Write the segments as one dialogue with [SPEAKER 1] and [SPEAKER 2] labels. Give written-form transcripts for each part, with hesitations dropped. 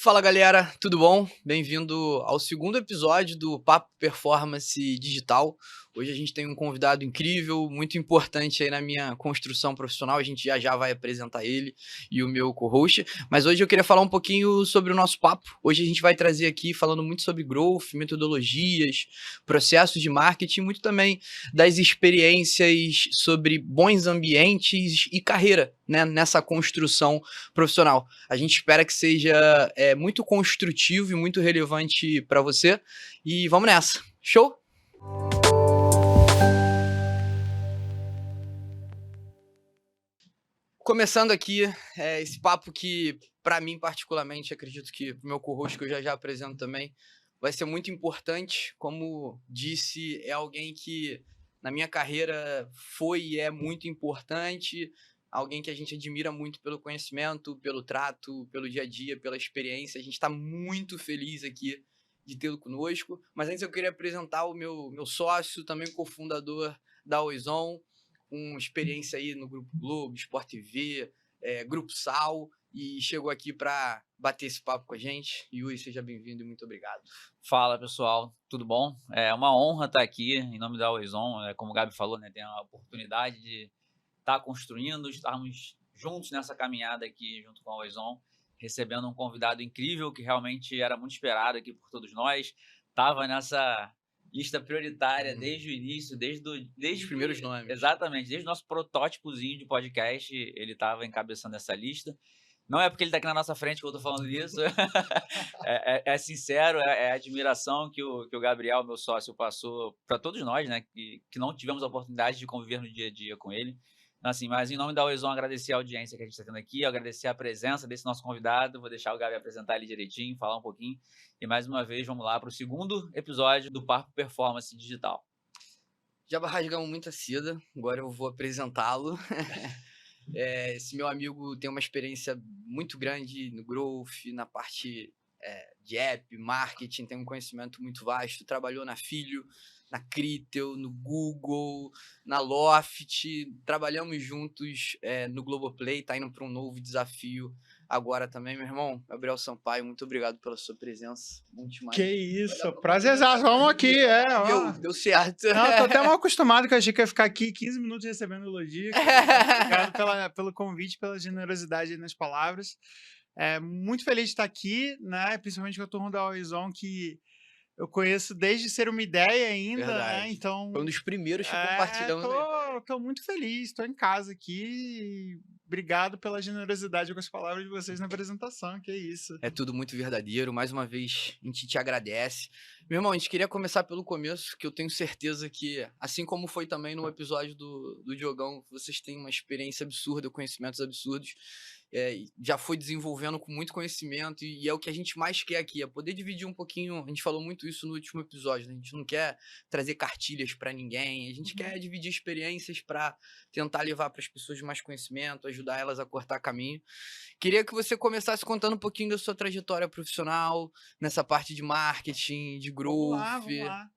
[SPEAKER 1] Fala galera, tudo bom? Bem-vindo ao segundo episódio do Papo Performance Digital. Hoje a gente tem um convidado incrível, muito importante aí na minha construção profissional. A gente já vai apresentar ele e o meu co-host. Mas hoje eu queria falar um pouquinho sobre o nosso papo. Hoje a gente vai trazer aqui falando muito sobre growth, metodologias, processos de marketing, muito também das experiências sobre bons ambientes e carreira, né, nessa construção profissional. A gente espera que seja muito construtivo e muito relevante para você. E vamos nessa. Show? Começando aqui, esse papo que, para mim particularmente, acredito que o meu co-host, que eu já apresento também, vai ser muito importante. Como disse, é alguém que na minha carreira foi e é muito importante, alguém que a gente admira muito pelo conhecimento, pelo trato, pelo dia a dia, pela experiência. A gente está muito feliz aqui de tê-lo conosco. Mas antes eu queria apresentar o meu sócio, também cofundador da Oizon, com experiência aí no Grupo Globo, Sport TV, Grupo Sal, e chegou aqui para bater esse papo com a gente. Yuri, seja bem-vindo e muito obrigado.
[SPEAKER 2] Fala pessoal, tudo bom? É uma honra estar aqui em nome da Oizon, como o Gabi falou, né, tem a oportunidade de estar construindo, estarmos juntos nessa caminhada aqui junto com a Oizon, recebendo um convidado incrível que realmente era muito esperado aqui por todos nós, estava nessa lista prioritária desde o início, desde
[SPEAKER 1] Os primeiros nomes.
[SPEAKER 2] Exatamente, desde o nosso protótipozinho de podcast, ele estava encabeçando essa lista. Não é porque ele está aqui na nossa frente que eu estou falando isso. É sincero, é admiração que o Gabriel, meu sócio, passou para todos nós, né? Que não tivemos a oportunidade de conviver no dia a dia com ele. Então, assim, mas em nome da Oizon, agradecer a audiência que a gente está tendo aqui, agradecer a presença desse nosso convidado. Vou deixar o Gabi apresentar ele direitinho, falar um pouquinho. E mais uma vez, vamos lá para o segundo episódio do Papo Performance Digital.
[SPEAKER 1] Já rasgamos muita seda, agora eu vou apresentá-lo. Esse meu amigo tem uma experiência muito grande no growth, na parte de app, marketing, tem um conhecimento muito vasto, trabalhou na Filho, na Critel, no Google, na Loft, trabalhamos juntos no Globoplay, tá indo para um novo desafio agora também, meu irmão. Gabriel Sampaio, muito obrigado pela sua presença. Bom demais.
[SPEAKER 3] Que isso, prazerzaço, vamos aqui,
[SPEAKER 1] Deu certo.
[SPEAKER 3] Não, tô até mal acostumado que eu achei que ia ficar aqui 15 minutos recebendo elogio. Obrigado pelo convite, pela generosidade nas palavras. Muito feliz de estar aqui, né? Principalmente com a turma da Oizon, que eu conheço desde ser uma ideia ainda,
[SPEAKER 1] Verdade.
[SPEAKER 3] né? Então,
[SPEAKER 1] foi um dos primeiros que compartilhamos.
[SPEAKER 3] tô muito feliz, tô em casa aqui. Obrigado pela generosidade com as palavras de vocês na apresentação, que é isso.
[SPEAKER 1] É tudo muito verdadeiro. Mais uma vez, a gente te agradece. Meu irmão, a gente queria começar pelo começo, que eu tenho certeza que, assim como foi também no episódio do Diogão, vocês têm uma experiência absurda, conhecimentos absurdos. Já foi desenvolvendo com muito conhecimento e é o que a gente mais quer aqui, é poder dividir um pouquinho. A gente falou muito isso no último episódio, né? A gente não quer trazer cartilhas para ninguém, a gente quer dividir experiências para tentar levar para as pessoas mais conhecimento, ajudar elas a cortar caminho. Queria que você começasse contando um pouquinho da sua trajetória profissional, nessa parte de marketing, de growth.
[SPEAKER 3] Vamos lá.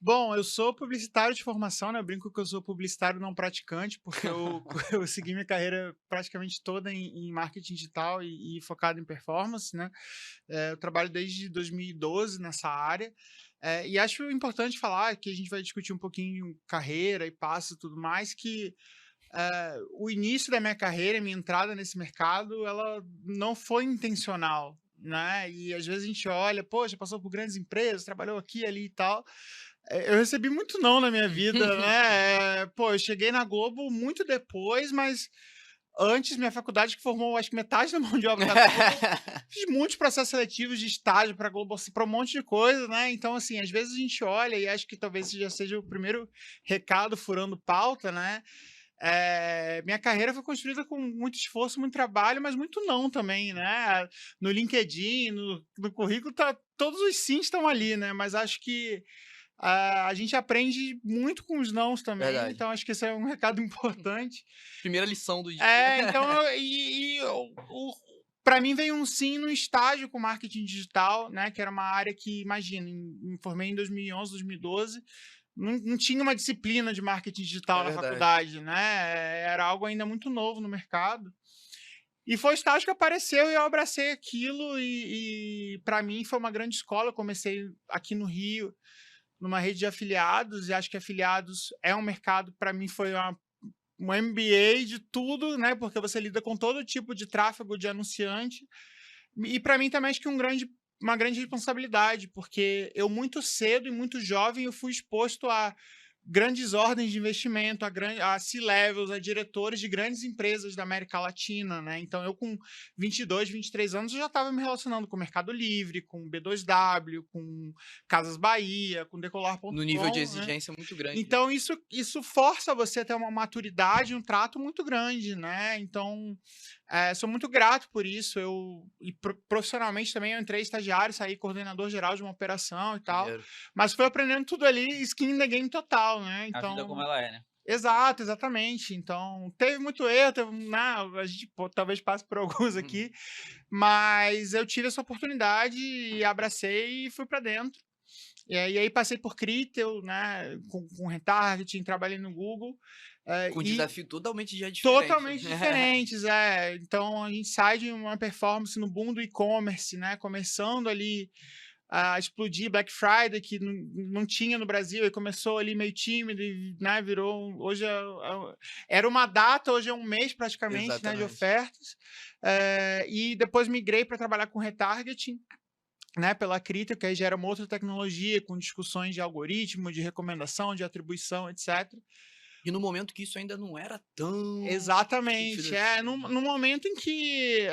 [SPEAKER 3] Bom, eu sou publicitário de formação, né? Eu brinco que eu sou publicitário não praticante, porque eu segui minha carreira praticamente toda em marketing digital e focado em performance, né? Eu trabalho desde 2012 nessa área. E acho importante falar que a gente vai discutir um pouquinho carreira e passo e tudo mais, que o início da minha carreira, minha entrada nesse mercado, ela não foi intencional, né? E às vezes a gente olha, poxa, passou por grandes empresas, trabalhou aqui, ali e tal. Eu recebi muito não na minha vida, né? Eu cheguei na Globo muito depois, mas antes, minha faculdade que formou, acho que metade da mão de obra da Globo, fiz muitos processos seletivos de estágio para Globo, para um monte de coisa, né? Então, assim, às vezes a gente olha e acho que talvez esse já seja o primeiro recado furando pauta, né? Minha carreira foi construída com muito esforço, muito trabalho, mas muito não também, né? No LinkedIn, no currículo, todos os sims estão ali, né? Mas acho que a gente aprende muito com os nãos também,
[SPEAKER 1] Verdade.
[SPEAKER 3] então acho que esse é um recado importante.
[SPEAKER 1] Primeira lição do dia.
[SPEAKER 3] Então, para mim veio um sim no estágio com marketing digital, né? Que era uma área que, imagina, me formei em 2011, 2012, não tinha uma disciplina de marketing digital na
[SPEAKER 1] verdade.
[SPEAKER 3] faculdade, né? Era algo ainda muito novo no mercado. E foi o estágio que apareceu e eu abracei aquilo e para mim foi uma grande escola. Eu comecei aqui no Rio, numa rede de afiliados, e acho que afiliados é um mercado, para mim foi um MBA de tudo, né? Porque você lida com todo tipo de tráfego de anunciante. E para mim também acho que uma grande responsabilidade, porque eu muito cedo e muito jovem eu fui exposto a grandes ordens de investimento, a C-levels, a diretores de grandes empresas da América Latina, né? Então eu com 22, 23 anos eu já estava me relacionando com o Mercado Livre, com B2W, com Casas Bahia, com Decolar.com,
[SPEAKER 1] No nível de
[SPEAKER 3] né?
[SPEAKER 1] exigência muito grande.
[SPEAKER 3] Então isso força você a ter uma maturidade, um trato muito grande, né? Então sou muito grato por isso. Profissionalmente também eu entrei estagiário, saí coordenador geral de uma operação e tal.
[SPEAKER 1] Maneiro.
[SPEAKER 3] Mas fui aprendendo tudo ali, skin in the game total, né?
[SPEAKER 2] A vida como ela é, né?
[SPEAKER 3] Exato, exatamente. Então, teve muito erro, a gente talvez passe por alguns aqui, mas eu tive essa oportunidade e abracei e fui para dentro. E aí passei por Critel, né, com retargeting, trabalhei no Google.
[SPEAKER 1] Com
[SPEAKER 3] e
[SPEAKER 1] desafio totalmente já diferente.
[SPEAKER 3] totalmente diferentes, Então a gente sai de uma performance no boom do e-commerce, né, começando ali a explodir Black Friday, que não tinha no Brasil, e começou ali meio tímido, e, né, virou, hoje era uma data, hoje é um mês praticamente, né, de
[SPEAKER 1] Exatamente.
[SPEAKER 3] ofertas. E depois migrei para trabalhar com retargeting, né, pela Critel, que aí já era uma outra tecnologia, com discussões de algoritmo, de recomendação, de atribuição, etc.
[SPEAKER 1] E no momento que isso ainda não era tão...
[SPEAKER 3] Exatamente. No momento em que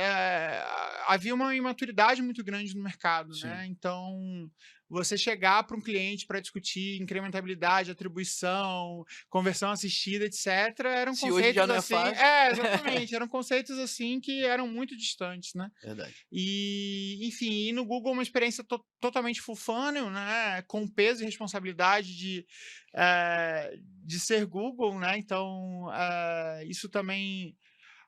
[SPEAKER 3] havia uma imaturidade muito grande no mercado,
[SPEAKER 1] Sim.
[SPEAKER 3] né? Então, você chegar para um cliente para discutir incrementabilidade, atribuição, conversão assistida, etc., eram
[SPEAKER 1] Se
[SPEAKER 3] conceitos
[SPEAKER 1] hoje já não é
[SPEAKER 3] assim.
[SPEAKER 1] fácil.
[SPEAKER 3] Exatamente. Eram conceitos assim que eram muito distantes, né?
[SPEAKER 1] Verdade.
[SPEAKER 3] E, enfim, e no Google uma experiência totalmente full funnel, né? Com peso e responsabilidade de ser Google, né? Então, isso também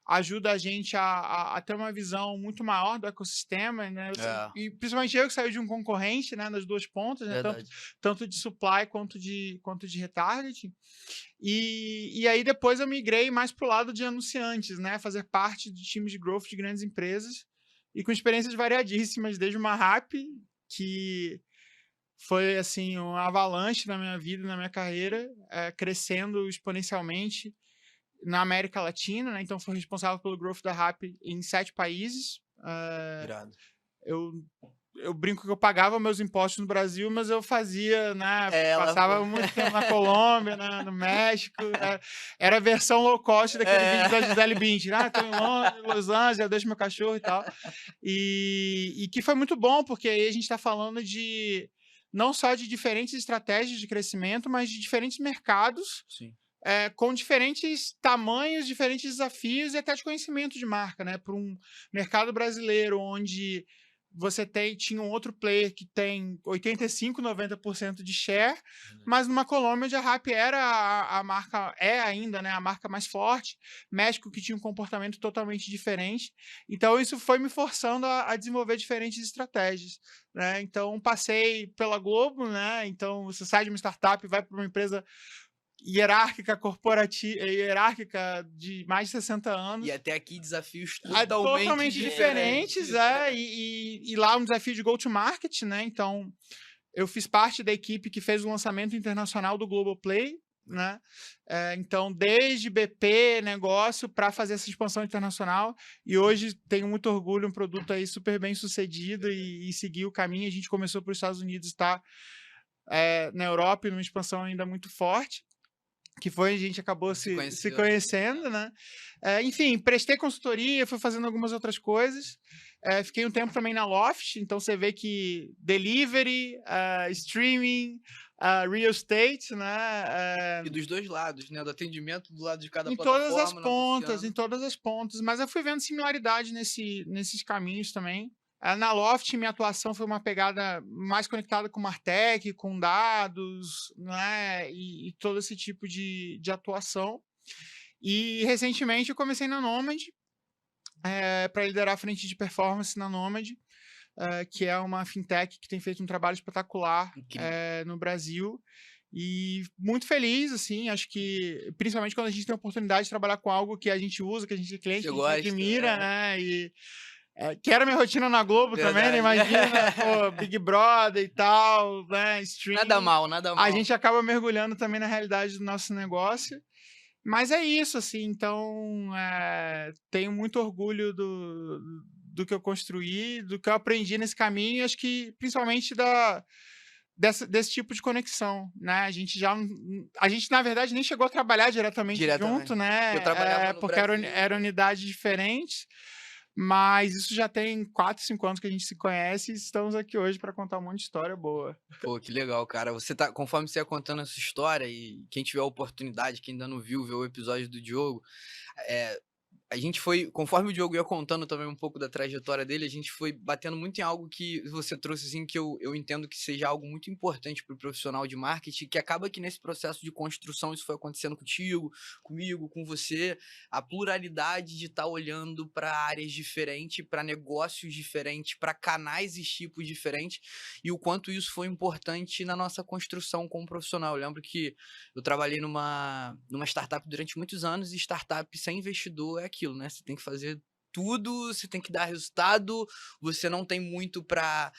[SPEAKER 3] ajuda a gente a ter uma visão muito maior do ecossistema, né? E principalmente eu que saí de um concorrente, né? Das duas pontas, né? Tanto de supply quanto de retargeting. E aí depois eu migrei mais para o lado de anunciantes, né? Fazer parte de times de growth de grandes empresas e com experiências variadíssimas, desde uma Rappi, que foi assim um avalanche na minha vida, na minha carreira, crescendo exponencialmente na América Latina, né? Então fui responsável pelo growth da Rappi em 7 países.
[SPEAKER 1] Irado.
[SPEAKER 3] Eu brinco que eu pagava meus impostos no Brasil, mas eu fazia, né? Passava muito tempo na Colômbia, no México. Era a versão low cost daquele vídeo da Gisele Bündchen. Tô em Los Angeles, eu deixo meu cachorro e tal. E que foi muito bom, porque aí a gente está falando de não só de diferentes estratégias de crescimento, mas de diferentes mercados.
[SPEAKER 1] Sim.
[SPEAKER 3] Com diferentes tamanhos, diferentes desafios e até de conhecimento de marca, né? Para um mercado brasileiro onde você tinha um outro player que tem 85%, 90% de share, mas numa Colômbia onde a Rappi era a marca, ainda, né, a marca mais forte, México que tinha um comportamento totalmente diferente. Então isso foi me forçando a desenvolver diferentes estratégias, né? Então passei pela Globo, né? Então você sai de uma startup e vai para uma empresa hierárquica, hierárquica de mais de 60 anos.
[SPEAKER 1] E até aqui desafios
[SPEAKER 3] totalmente diferentes, e lá um desafio de go-to-market, né? Então, eu fiz parte da equipe que fez o lançamento internacional do Globoplay, né? Então, desde BP, negócio, para fazer essa expansão internacional, e hoje tenho muito orgulho, um produto aí super bem sucedido e seguir o caminho. A gente começou para os Estados Unidos, está na Europa, numa expansão ainda muito forte, que foi, a gente acabou se conhecendo, né? Enfim, prestei consultoria, fui fazendo algumas outras coisas. Fiquei um tempo também na Loft, então você vê que delivery, streaming, real estate, né?
[SPEAKER 1] E dos dois lados, né? Do atendimento do lado de cada
[SPEAKER 3] em
[SPEAKER 1] plataforma.
[SPEAKER 3] em todas as pontas. Mas eu fui vendo similaridade nesses caminhos também. Na Loft, minha atuação foi uma pegada mais conectada com Martech, com dados, né? E todo esse tipo de atuação. E recentemente eu comecei na Nomad, para liderar a frente de performance na Nomad, que é uma fintech que tem feito um trabalho espetacular no Brasil. E muito feliz, assim, acho que, principalmente quando a gente tem a oportunidade de trabalhar com algo que a gente usa, que a gente é cliente,
[SPEAKER 1] Você
[SPEAKER 3] que a gente
[SPEAKER 1] gosta,
[SPEAKER 3] admira, né? E que era minha rotina na Globo também, né?
[SPEAKER 1] Verdade.
[SPEAKER 3] Imagina, pô, Big Brother e tal, né?
[SPEAKER 1] Nada
[SPEAKER 3] Streaming.
[SPEAKER 1] mal, nada
[SPEAKER 3] A
[SPEAKER 1] mal.
[SPEAKER 3] gente acaba mergulhando também na realidade do nosso negócio. Mas é isso, assim, então tenho muito orgulho do que eu construí, do que eu aprendi nesse caminho, e acho que principalmente desse tipo de conexão, né? A gente, na verdade, nem chegou a trabalhar diretamente junto,
[SPEAKER 1] Eu trabalhava
[SPEAKER 3] né?
[SPEAKER 1] no
[SPEAKER 3] Porque
[SPEAKER 1] Brasil.
[SPEAKER 3] eram unidades diferentes, mas isso já tem 4, 5 anos que a gente se conhece e estamos aqui hoje para contar um monte de história boa.
[SPEAKER 1] Pô, que legal, cara. Conforme você ia contando essa história, e quem tiver a oportunidade, quem ainda não viu, ver o episódio do Diogo, a gente foi, conforme o Diogo ia contando também um pouco da trajetória dele, a gente foi batendo muito em algo que você trouxe, assim, que eu entendo que seja algo muito importante para o profissional de marketing, que acaba que nesse processo de construção isso foi acontecendo contigo, comigo, com você, a pluralidade de estar olhando para áreas diferentes, para negócios diferentes, para canais e tipos diferentes, e o quanto isso foi importante na nossa construção como profissional. Eu lembro que eu trabalhei numa startup durante muitos anos, e startup sem investidor é aquilo, né? Você tem que fazer tudo, você tem que dar resultado, você não tem muito para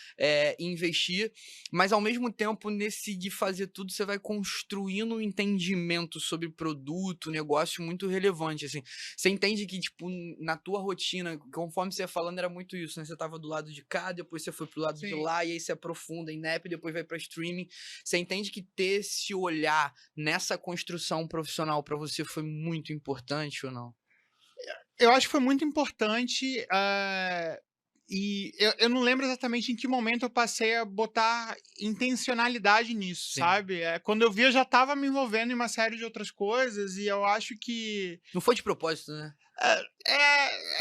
[SPEAKER 1] investir, mas ao mesmo tempo, nesse de fazer tudo, você vai construindo um entendimento sobre produto, negócio muito relevante, assim. Você entende que, tipo, na tua rotina, conforme você ia falando, era muito isso, né? Você tava do lado de cá, depois você foi pro lado de
[SPEAKER 3] Sim.
[SPEAKER 1] lá, e aí você aprofunda em app, depois vai para streaming. Você entende que ter esse olhar nessa construção profissional para você foi muito importante ou não?
[SPEAKER 3] Eu acho que foi muito importante, e eu não lembro exatamente em que momento eu passei a botar intencionalidade nisso,
[SPEAKER 1] Sim.
[SPEAKER 3] sabe? Quando eu vi, eu já estava me envolvendo em uma série de outras coisas, e eu acho que
[SPEAKER 1] Não foi de propósito, né?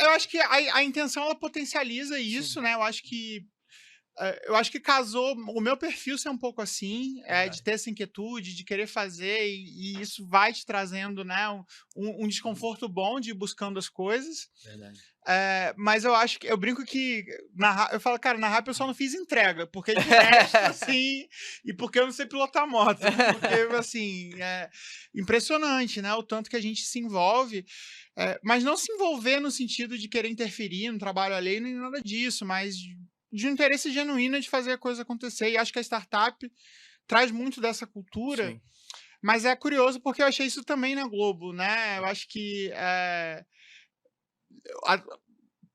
[SPEAKER 3] eu acho que a intenção ela potencializa isso,
[SPEAKER 1] Sim.
[SPEAKER 3] né? Eu acho que casou o meu perfil ser um pouco assim,
[SPEAKER 1] Verdade.
[SPEAKER 3] de ter essa inquietude, de querer fazer, e isso vai te trazendo, né, um desconforto bom de ir buscando as coisas.
[SPEAKER 1] Verdade.
[SPEAKER 3] Mas eu acho que eu brinco que eu falo, cara, na rap eu só não fiz entrega, porque de resto, assim, e porque eu não sei pilotar moto, porque, assim, é impressionante, né, o tanto que a gente se envolve, mas não se envolver no sentido de querer interferir no trabalho alheio, nem nada disso, mas de um interesse genuíno de fazer a coisa acontecer, e acho que a startup traz muito dessa cultura,
[SPEAKER 1] Sim.
[SPEAKER 3] mas é curioso porque eu achei isso também na Globo, né, eu acho que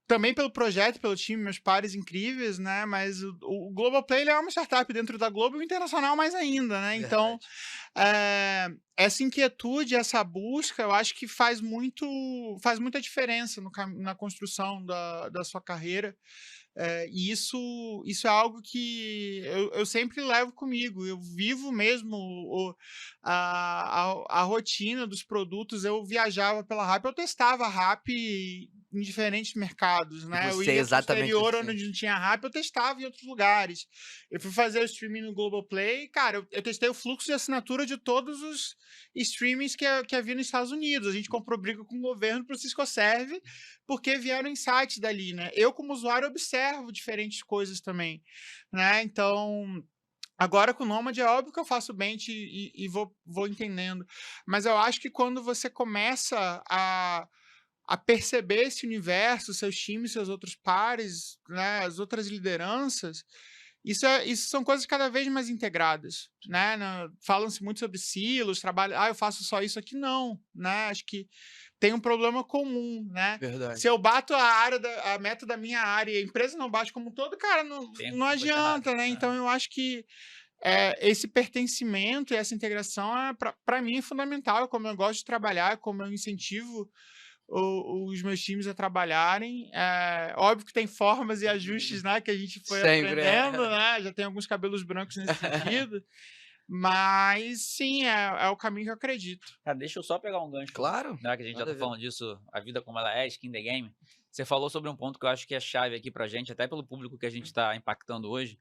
[SPEAKER 3] também pelo projeto, pelo time, meus pares incríveis, né? Mas o Globoplay ele é uma startup dentro da Globo e o internacional mais ainda, né? Então, essa inquietude, essa busca, eu acho que faz muita diferença na construção da sua carreira. E isso é algo que eu sempre levo comigo. Eu vivo mesmo a rotina dos produtos. Eu viajava pela Rappi, eu testava a Rappi em diferentes mercados, né? Eu
[SPEAKER 1] você é
[SPEAKER 3] ia para o
[SPEAKER 1] exatamente
[SPEAKER 3] exterior
[SPEAKER 1] assim.
[SPEAKER 3] onde não tinha Rappi, eu testava em outros lugares. Eu fui fazer o streaming no Globoplay, cara, eu testei o fluxo de assinatura de todos os streamings que havia nos Estados Unidos. A gente comprou briga com o governo para o Cisco Serve, porque vieram insights dali, né? Eu, como usuário, observo diferentes coisas também, né? Então, agora com o Nômade é óbvio que eu faço bench e vou entendendo. Mas eu acho que quando você começa a perceber esse universo, seus times, seus outros pares, né, as outras lideranças, isso são coisas cada vez mais integradas, né? Falam-se muito sobre silos, trabalho, eu faço só isso aqui, não, né? Acho que tem um problema comum, né?
[SPEAKER 1] Verdade.
[SPEAKER 3] Se eu bato a meta da minha área e a empresa não bate como um todo, cara, não adianta, né? Então eu acho que esse pertencimento e essa integração para mim é fundamental, como eu gosto de trabalhar, como eu incentivo os meus times a trabalharem. Óbvio que tem formas e ajustes, né, que a gente foi
[SPEAKER 1] Sempre,
[SPEAKER 3] aprendendo, né? Já tem alguns cabelos brancos nesse sentido, mas sim, é o caminho que eu acredito.
[SPEAKER 2] Cara, deixa eu só pegar um gancho.
[SPEAKER 1] Claro.
[SPEAKER 2] Né, que a gente já
[SPEAKER 1] Nada
[SPEAKER 2] tá
[SPEAKER 1] a ver.
[SPEAKER 2] falando disso, a vida como ela é, skin the game. Você falou sobre um ponto que eu acho que é chave aqui pra gente, até pelo público que a gente tá impactando hoje,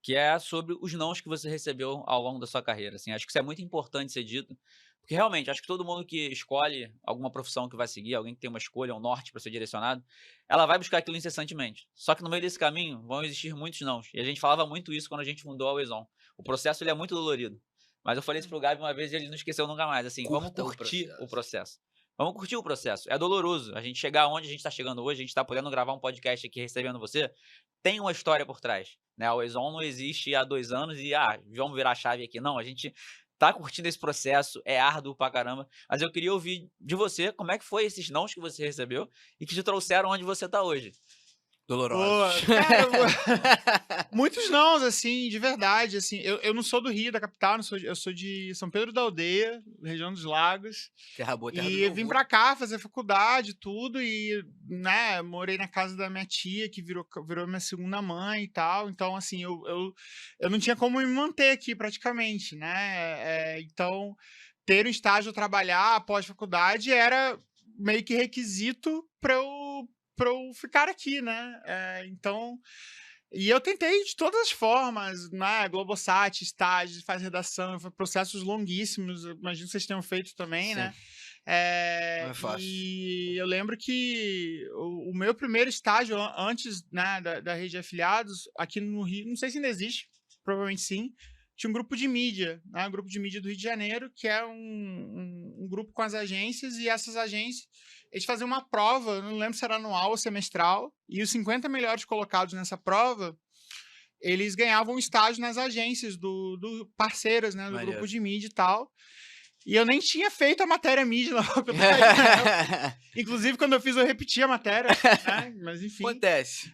[SPEAKER 2] que é sobre os nãos que você recebeu ao longo da sua carreira, assim. Acho que isso é muito importante ser dito, porque realmente, acho que todo mundo que escolhe alguma profissão que vai seguir, alguém que tem uma escolha, um norte para ser direcionado, ela vai buscar aquilo incessantemente. Só que no meio desse caminho vão existir muitos nãos. E a gente falava muito isso quando a gente fundou a Wezon. O processo ele é muito dolorido. Mas eu falei isso pro Gabi uma vez e ele não esqueceu nunca mais. Assim, vamos
[SPEAKER 1] Curta o
[SPEAKER 2] curtir o
[SPEAKER 1] processo.
[SPEAKER 2] processo. Vamos curtir o processo. É doloroso. A gente chegar onde a gente tá chegando hoje, a gente tá podendo gravar um podcast aqui recebendo você, tem uma história por trás, né? A Always On não existe há 2 anos e, vamos virar a chave aqui. Não, a gente tá curtindo esse processo, é árduo pra caramba, mas eu queria ouvir de você como é que foi esses nãos que você recebeu e que te trouxeram onde você tá hoje.
[SPEAKER 1] Dolorosos.
[SPEAKER 3] Boa. Cara, muitos nãos, assim, de verdade, assim. Eu não sou do Rio, da capital, eu sou de São Pedro da Aldeia, região dos Lagos.
[SPEAKER 1] Terra boa, terra do
[SPEAKER 3] E
[SPEAKER 1] meu
[SPEAKER 3] eu vim
[SPEAKER 1] avô.
[SPEAKER 3] pra cá fazer faculdade, tudo, e, né, morei na casa da minha tia, que virou minha segunda mãe e tal. Então, assim, eu não tinha como me manter aqui, praticamente, né? Então, ter um estágio, trabalhar após faculdade era meio que requisito pra eu ficar aqui, né? Então, e eu tentei de todas as formas, né? Globosat, estágio, faz redação, foi processos longuíssimos, eu imagino que vocês tenham feito também,
[SPEAKER 1] Sim.
[SPEAKER 3] né?
[SPEAKER 1] Não é fácil.
[SPEAKER 3] E eu lembro que o meu primeiro estágio, antes, né, da rede de afiliados, aqui no Rio, não sei se ainda existe, provavelmente sim, tinha um grupo de mídia, né, um grupo de mídia do Rio de Janeiro, que é um grupo com as agências, e essas agências, eles faziam uma prova, não lembro se era anual ou semestral, e os 50 melhores colocados nessa prova, eles ganhavam um estágio nas agências do parceiras, né, do
[SPEAKER 1] Maneiro.
[SPEAKER 3] grupo de mídia e tal. E eu nem tinha feito a matéria mídia na faculdade, né? Inclusive, quando eu fiz, eu repeti a matéria, né? Mas enfim.
[SPEAKER 1] Acontece.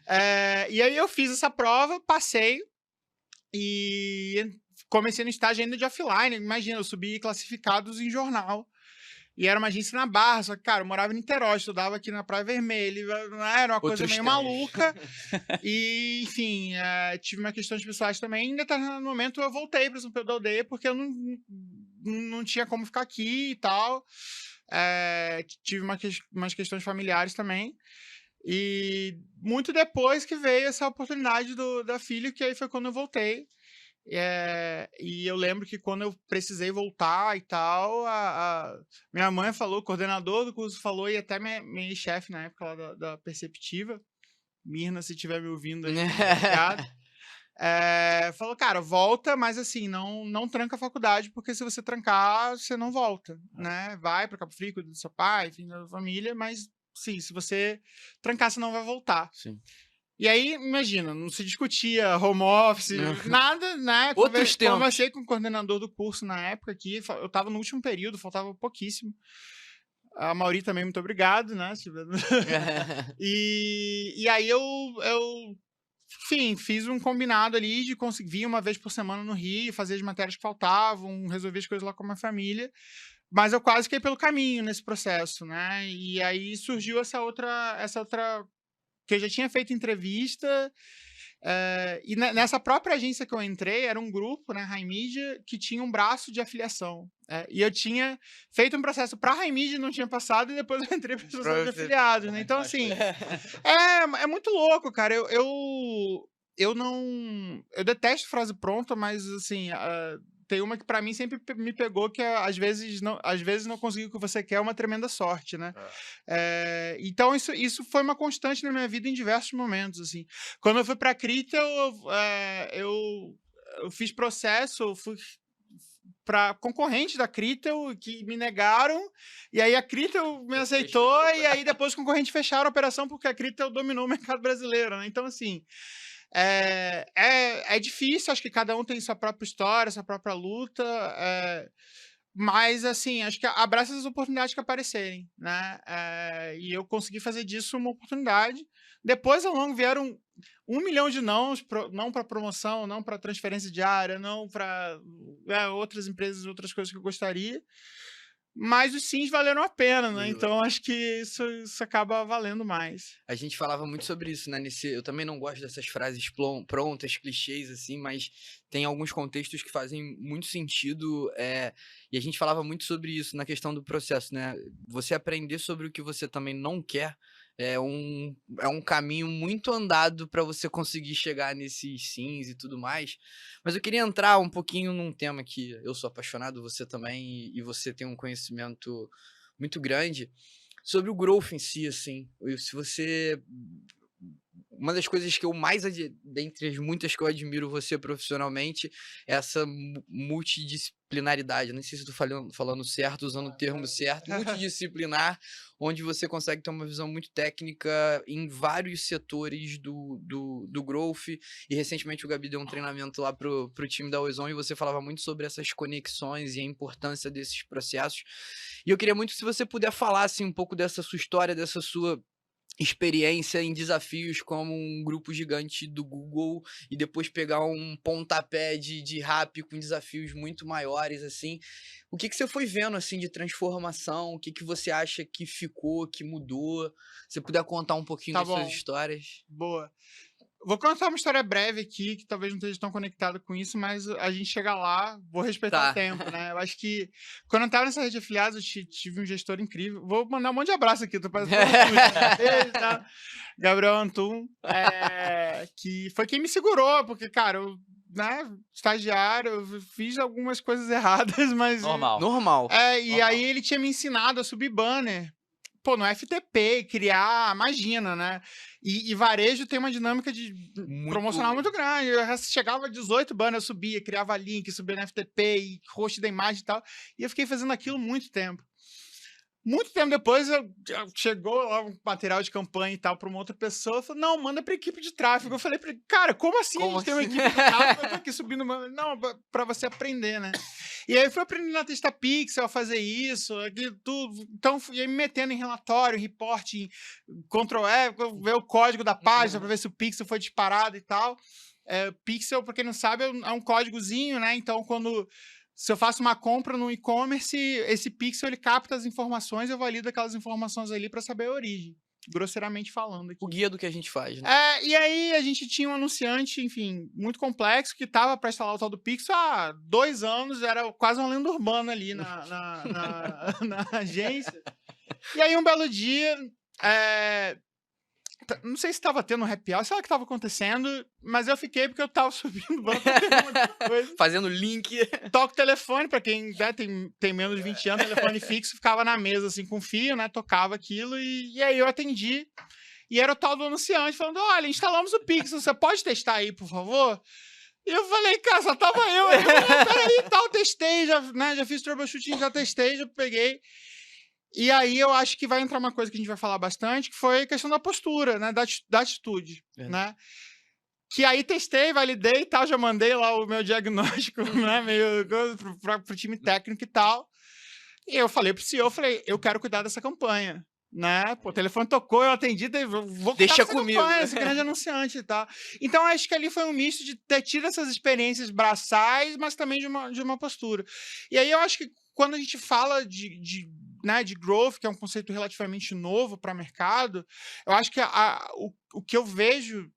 [SPEAKER 3] E aí eu fiz essa prova, passei e comecei no estágio ainda de offline. Imagina, eu subi classificados em jornal. E era uma agência na Barra, só que, cara, eu morava em Niterói, estudava aqui na Praia Vermelha, era uma coisa
[SPEAKER 1] Outros
[SPEAKER 3] meio
[SPEAKER 1] tempos.
[SPEAKER 3] maluca. E, enfim, tive uma questões pessoais também. Em determinado momento eu voltei para São Pedro da Aldeia, porque eu não tinha como ficar aqui e tal. Tive umas questões familiares também. E muito depois que veio essa oportunidade da filha, que aí foi quando eu voltei. E eu lembro que quando eu precisei voltar e tal, a minha mãe falou, o coordenador do curso falou, e até minha chefe na época lá da Perceptiva, Mirna, se estiver me ouvindo aí, obrigado. Falou, cara, volta, mas assim, não tranca a faculdade, porque se você trancar, você não volta, né? Vai para Cabo Frio, cuida do seu pai, enfim, da família, mas sim, se você trancar, você não vai voltar.
[SPEAKER 1] Sim.
[SPEAKER 3] E aí, imagina, não se discutia home office, nada, né?
[SPEAKER 1] Outros tempos.
[SPEAKER 3] Conversei com o coordenador do curso na época aqui, eu tava no último período, faltava pouquíssimo. A Mauri também, muito obrigado, né? E aí enfim, fiz um combinado ali de conseguir vir uma vez por semana no Rio, fazer as matérias que faltavam, resolver as coisas lá com a minha família. Mas eu quase fiquei pelo caminho nesse processo, né? E aí surgiu essa outra que eu já tinha feito entrevista, e nessa própria agência que eu entrei, era um grupo, né, High Media, que tinha um braço de afiliação. E eu tinha feito um processo para a High Media, não tinha passado, e depois eu entrei para o processo de afiliados, né? Então, assim, é muito louco, cara. Eu não... Eu detesto frase pronta, mas, assim... tem uma que pra mim sempre me pegou, que é, às vezes não conseguir o que você quer é uma tremenda sorte, né? Então isso foi uma constante na minha vida em diversos momentos, assim. Quando eu fui pra Critel, eu fiz processo, fui para concorrente da Critel, que me negaram, e aí a Critel me aceitou, e aí depois os concorrentes fecharam a operação porque a Critel dominou o mercado brasileiro, né? Então, assim... É difícil, acho que cada um tem sua própria história, sua própria luta, mas, assim, acho que abraça as oportunidades que aparecerem, né? E eu consegui fazer disso uma oportunidade. Depois, ao longo, vieram 1 milhão de nãos, não para promoção, não para transferência de área, não para outras empresas, outras coisas que eu gostaria. Mas os sims valeram a pena, né? Então acho que isso acaba valendo mais.
[SPEAKER 1] A gente falava muito sobre isso, né? Eu também não gosto dessas frases prontas, clichês, assim, mas tem alguns contextos que fazem muito sentido. E a gente falava muito sobre isso na questão do processo, né? Você aprender sobre o que você também não quer é um caminho muito andado para você conseguir chegar nesses sims e tudo mais. Mas eu queria entrar um pouquinho num tema que eu sou apaixonado, você também, e você tem um conhecimento muito grande sobre o growth em si, assim. Se você... uma das coisas que eu mais, dentre as muitas que eu admiro você profissionalmente, é essa multidisciplinaridade. Não sei se estou falando certo, usando o termo certo. Multidisciplinar, onde você consegue ter uma visão muito técnica em vários setores do growth. E recentemente o Gabi deu um treinamento lá pro time da Ozon e você falava muito sobre essas conexões e a importância desses processos. E eu queria muito se você puder falar assim, um pouco dessa sua história, dessa sua experiência em desafios como um grupo gigante do Google e depois pegar um pontapé de rap com desafios muito maiores, assim. O que você foi vendo, assim, de transformação? O que você acha que ficou, que mudou? Se você puder contar um pouquinho
[SPEAKER 3] Tá
[SPEAKER 1] das suas
[SPEAKER 3] bom.
[SPEAKER 1] histórias.
[SPEAKER 3] Boa. Vou contar uma história breve aqui, que talvez não esteja tão conectado com isso, mas a gente chega lá, vou respeitar
[SPEAKER 1] Tá.
[SPEAKER 3] o tempo, né? Eu acho que quando eu tava nessa rede de afiliados, eu tive um gestor incrível. Vou mandar um monte de abraço aqui, tô parecendo beijo, tá? Gabriel Antum, que foi quem me segurou, porque, cara, eu, né, estagiário, eu fiz algumas coisas erradas, mas...
[SPEAKER 2] Normal.
[SPEAKER 1] Normal.
[SPEAKER 3] E
[SPEAKER 2] Normal.
[SPEAKER 3] aí ele tinha me ensinado a subir banner. Pô, no FTP, criar, imagina, né? E varejo tem uma dinâmica de promocional muito grande. Eu chegava 18 banners, eu subia, criava link, subia no FTP, e host da imagem e tal. E eu fiquei fazendo aquilo muito tempo. Muito tempo depois, chegou lá um material de campanha e tal para uma outra pessoa. Falou, não, manda para equipe de tráfego. Eu falei para ele, cara, como assim a gente tem uma equipe de tráfego? Eu tô aqui subindo... Não, para você aprender, né? E aí eu fui aprendendo a testar pixel, a fazer isso, aquilo, tudo. Então, ia me metendo em relatório, em reporting, Ctrl+F, ver o código da página para ver se o pixel foi disparado e tal. Pixel, para quem não sabe, é um códigozinho, né? Então, se eu faço uma compra no e-commerce, esse pixel ele capta as informações, eu valido aquelas informações ali para saber a origem, grosseiramente falando aqui.
[SPEAKER 1] O guia do que a gente faz, né?
[SPEAKER 3] E aí a gente tinha um anunciante, enfim, muito complexo, que estava para instalar o tal do pixel há 2 anos, era quase uma lenda urbana ali na agência. E aí um belo dia, não sei se estava tendo um happy hour, sei lá o que estava acontecendo, mas eu fiquei porque eu estava subindo banco,
[SPEAKER 1] fazendo link.
[SPEAKER 3] Toco o telefone, para quem, né, tem menos de 20 anos, telefone fixo, ficava na mesa assim com fio, né, tocava aquilo, e aí eu atendi, e era o tal do anunciante falando, olha, instalamos o Pixel, você pode testar aí, por favor? E eu falei, cara, só tava eu aí, peraí, tal, testei, já fiz troubleshooting, já testei, já peguei. E aí eu acho que vai entrar uma coisa que a gente vai falar bastante, que foi a questão da postura, né, da atitude, né? Que aí testei, validei e tal, já mandei lá o meu diagnóstico, né, meio pro time técnico e tal. E eu falei pro CEO, eu quero cuidar dessa campanha, né? Pô, o telefone tocou, eu atendi, vou cuidar dessa campanha, esse grande anunciante e tal. Então, acho que ali foi um misto de ter tido essas experiências braçais, mas também de uma postura. E aí eu acho que quando a gente fala de growth, que é um conceito relativamente novo para o mercado, eu acho que o que eu vejo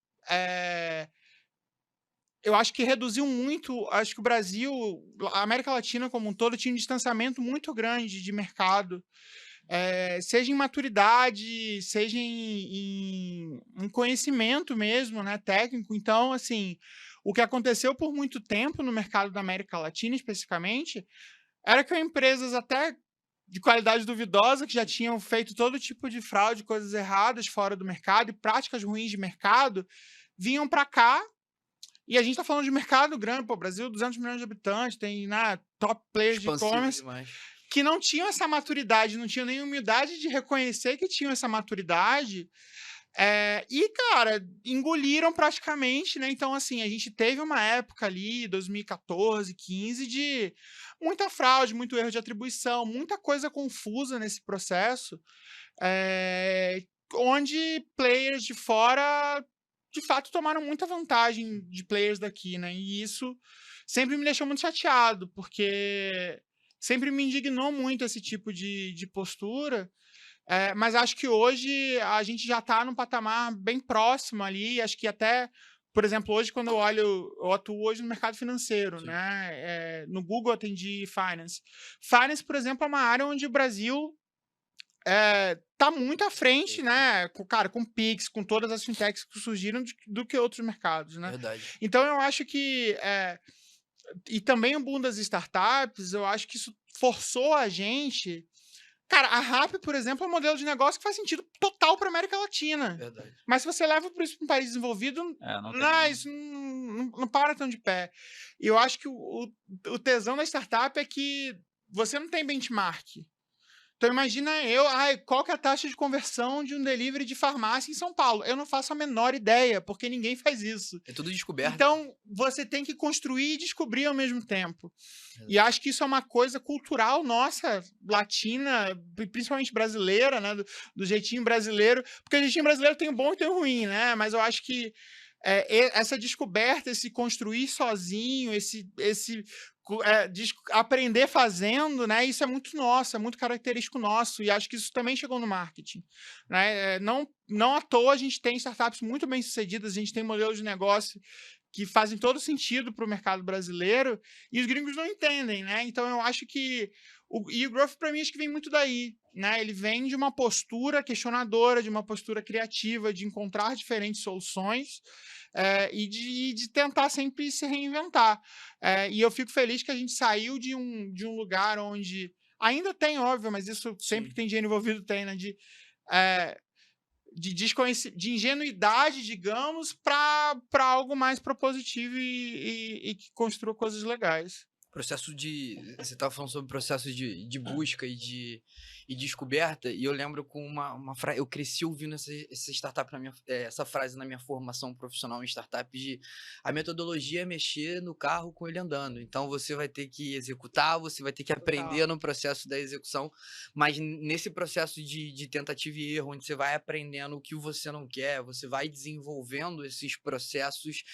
[SPEAKER 3] eu acho que reduziu muito, acho que o Brasil, a América Latina como um todo, tinha um distanciamento muito grande de mercado, seja em maturidade, seja em conhecimento mesmo, né, técnico. Então, assim, o que aconteceu por muito tempo no mercado da América Latina, especificamente, era que empresas até de qualidade duvidosa, que já tinham feito todo tipo de fraude, coisas erradas fora do mercado e práticas ruins de mercado, vinham para cá. E a gente está falando de mercado grande, pô, Brasil, 200 milhões de habitantes, tem top players de e-commerce que não tinham essa maturidade, não tinham nem humildade de reconhecer que tinham essa maturidade. E, cara, engoliram praticamente, né? Então, assim, a gente teve uma época ali, 2014, 15, de muita fraude, muito erro de atribuição, muita coisa confusa nesse processo, onde players de fora, de fato, tomaram muita vantagem de players daqui, né? E isso sempre me deixou muito chateado, porque sempre me indignou muito esse tipo de postura. Mas acho que hoje a gente já está num patamar bem próximo ali. Acho que até, por exemplo, hoje, quando eu atuo hoje no mercado financeiro, né? No Google eu atendi Finance. Finance, por exemplo, é uma área onde o Brasil tá muito à frente, né? Com Pix, com todas as fintechs que surgiram do que outros mercados, né?
[SPEAKER 1] Verdade.
[SPEAKER 3] Então eu acho que e também o boom das startups, eu acho que isso forçou a gente Cara, a Rappi, por exemplo, é um modelo de negócio que faz sentido total para América Latina.
[SPEAKER 1] Verdade.
[SPEAKER 3] Mas se você leva isso para um país desenvolvido,
[SPEAKER 2] Não tem...
[SPEAKER 3] não, isso não para tão de pé. E eu acho que o tesão da startup é que você não tem benchmark. Então imagina qual que é a taxa de conversão de um delivery de farmácia em São Paulo? Eu não faço a menor ideia, porque ninguém faz isso.
[SPEAKER 1] É tudo descoberto.
[SPEAKER 3] Então, você tem que construir e descobrir ao mesmo tempo. E acho que isso é uma coisa cultural nossa, latina, principalmente brasileira, né? Do jeitinho brasileiro. Porque o jeitinho brasileiro tem o bom e tem o ruim, né? Mas eu acho que essa descoberta, esse construir sozinho, aprender fazendo, né? Isso é muito nosso, é muito característico nosso, e acho que isso também chegou no marketing, né? Não à toa a gente tem startups muito bem sucedidas, a gente tem modelos de negócio que fazem todo sentido para o mercado brasileiro, e os gringos não entendem, né? Então eu acho que o growth, para mim, acho que vem muito daí, né? Ele vem de uma postura questionadora, de uma postura criativa, de encontrar diferentes soluções e de tentar sempre se reinventar. E eu fico feliz que a gente saiu de um lugar onde ainda tem, óbvio, mas isso sempre que tem dinheiro envolvido tem, né? De ingenuidade, digamos, para algo mais propositivo e que construa coisas legais.
[SPEAKER 1] Processo você estava falando sobre processo de busca e descoberta, e eu lembro com uma frase, eu cresci ouvindo essa startup essa frase na minha formação profissional em startup a metodologia é mexer no carro com ele andando. Então você vai ter que executar, você vai ter que aprender no processo da execução, mas nesse processo de tentativa e erro, onde você vai aprendendo o que você não quer, você vai desenvolvendo esses processos,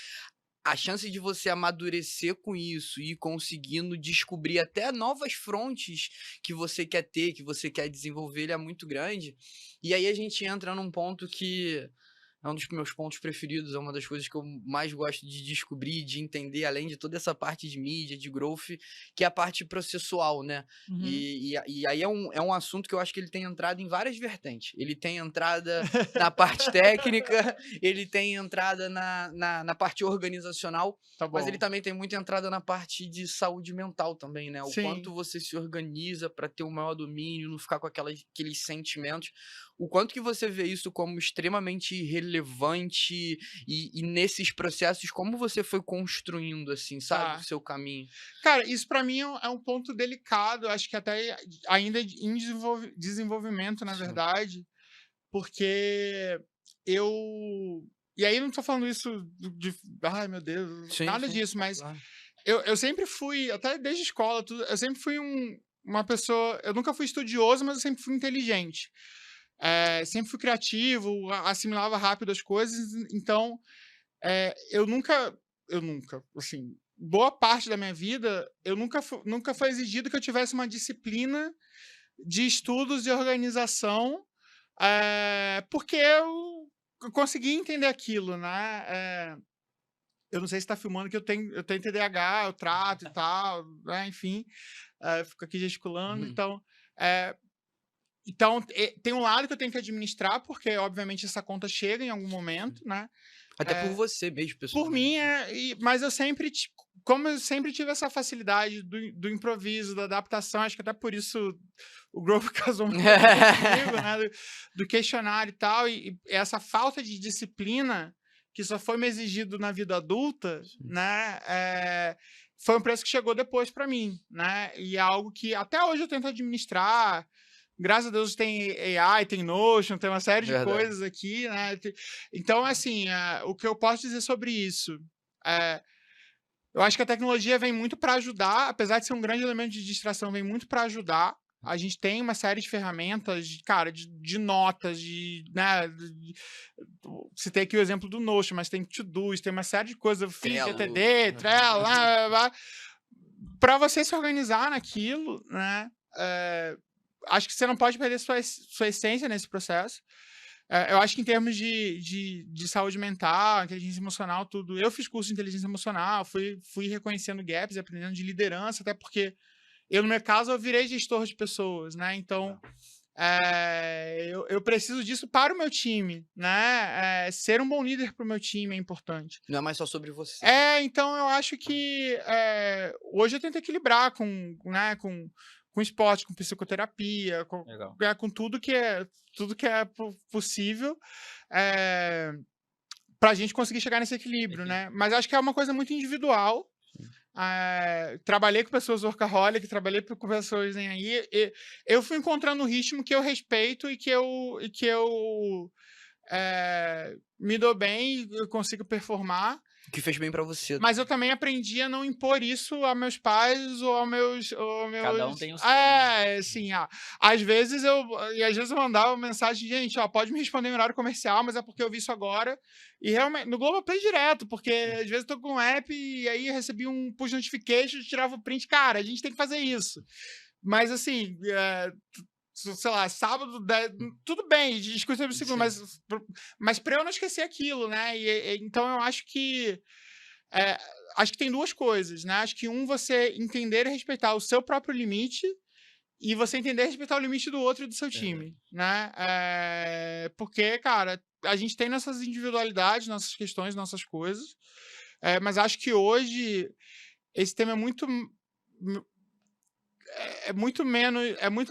[SPEAKER 1] a chance de você amadurecer com isso e ir conseguindo descobrir até novas frontes que você quer ter, que você quer desenvolver, ele é muito grande. E aí a gente entra num ponto que é um dos meus pontos preferidos, é uma das coisas que eu mais gosto de descobrir, de entender, além de toda essa parte de mídia, de growth, que é a parte processual, né?
[SPEAKER 3] Uhum.
[SPEAKER 1] E aí é um assunto que eu acho que ele tem entrada em várias vertentes. Ele tem entrada na parte técnica, ele tem entrada na parte organizacional,
[SPEAKER 3] Tá
[SPEAKER 1] mas
[SPEAKER 3] bom.
[SPEAKER 1] ele também tem muita entrada na parte de saúde mental também, né? O
[SPEAKER 3] Sim.
[SPEAKER 1] quanto você se organiza para ter um maior domínio, não ficar com aqueles sentimentos. O quanto que você vê isso como extremamente relevante e nesses processos, como você foi construindo, assim, sabe, o seu caminho?
[SPEAKER 3] Cara, isso para mim é um ponto delicado, acho que até ainda em desenvolvimento, na verdade, porque eu... E aí eu não tô falando isso ai, meu Deus, nada disso, mas
[SPEAKER 1] claro.
[SPEAKER 3] eu sempre fui, até desde escola, eu sempre fui uma pessoa... Eu nunca fui estudioso, mas eu sempre fui inteligente. Sempre fui criativo, assimilava rápido as coisas, então eu nunca, assim, boa parte da minha vida, eu nunca foi exigido que eu tivesse uma disciplina de estudos e organização, porque eu consegui entender aquilo, né? Eu não sei se está filmando que eu tenho TDAH, eu trato e tal, né? Enfim, fico aqui gesticulando, então, tem um lado que eu tenho que administrar, porque, obviamente, essa conta chega em algum momento, né?
[SPEAKER 1] Até por você mesmo, pessoal.
[SPEAKER 3] Por mim, mas eu sempre, como eu sempre tive essa facilidade do improviso, da adaptação, acho que até por isso o Grove casou muito comigo, né? Do questionário e tal, e essa falta de disciplina que só foi me exigido na vida adulta, né? Foi um preço que chegou depois para mim, né? E é algo que até hoje eu tento administrar. Graças a Deus tem AI, tem Notion, tem uma série de coisas aqui, né? Então, assim, o que eu posso dizer sobre isso? Eu acho que a tecnologia vem muito para ajudar, apesar de ser um grande elemento de distração, vem muito para ajudar. A gente tem uma série de ferramentas, de notas, né? Citei aqui o exemplo do Notion, mas tem To-Dos, tem uma série de coisas, GTD, Trello, para você se organizar naquilo, né? Acho que você não pode perder sua essência nesse processo. Eu acho que em termos de saúde mental, inteligência emocional, tudo... Eu fiz curso de inteligência emocional, fui reconhecendo gaps, aprendendo de liderança, até porque no meu caso, eu virei gestor de pessoas, né? Então, eu preciso disso para o meu time, né? Ser um bom líder para o meu time é importante.
[SPEAKER 1] Não é mais só sobre você.
[SPEAKER 3] Então eu acho que hoje eu tento equilibrar com com esporte, com psicoterapia,
[SPEAKER 2] Legal.
[SPEAKER 3] com tudo que é possível para a gente conseguir chegar nesse equilíbrio, né? Mas acho que é uma coisa muito individual. Trabalhei com pessoas workaholic, trabalhei com pessoas nem aí. Eu fui encontrando um ritmo que eu respeito e que eu me dou bem, eu consigo performar.
[SPEAKER 1] O que fez bem pra você.
[SPEAKER 3] Mas eu também aprendi a não impor isso a meus pais ou aos meus...
[SPEAKER 2] Cada um tem o seu.
[SPEAKER 3] Assim, às vezes eu mandava mensagem, gente, pode me responder em horário comercial, mas é porque eu vi isso agora. E realmente, no Globoplay direto, porque às vezes eu tô com um app e aí eu recebi um push notification, tirava o print. Cara, a gente tem que fazer isso. Mas assim, sei lá, sábado, tudo bem, discutir sobre o segundo, mas pra eu não esquecer aquilo, né? Então eu acho que tem duas coisas, né? Acho que você entender e respeitar o seu próprio limite e você entender e respeitar o limite do outro e do seu time, né? Porque, cara, a gente tem nossas individualidades, nossas questões, nossas coisas, mas acho que hoje esse tema é muito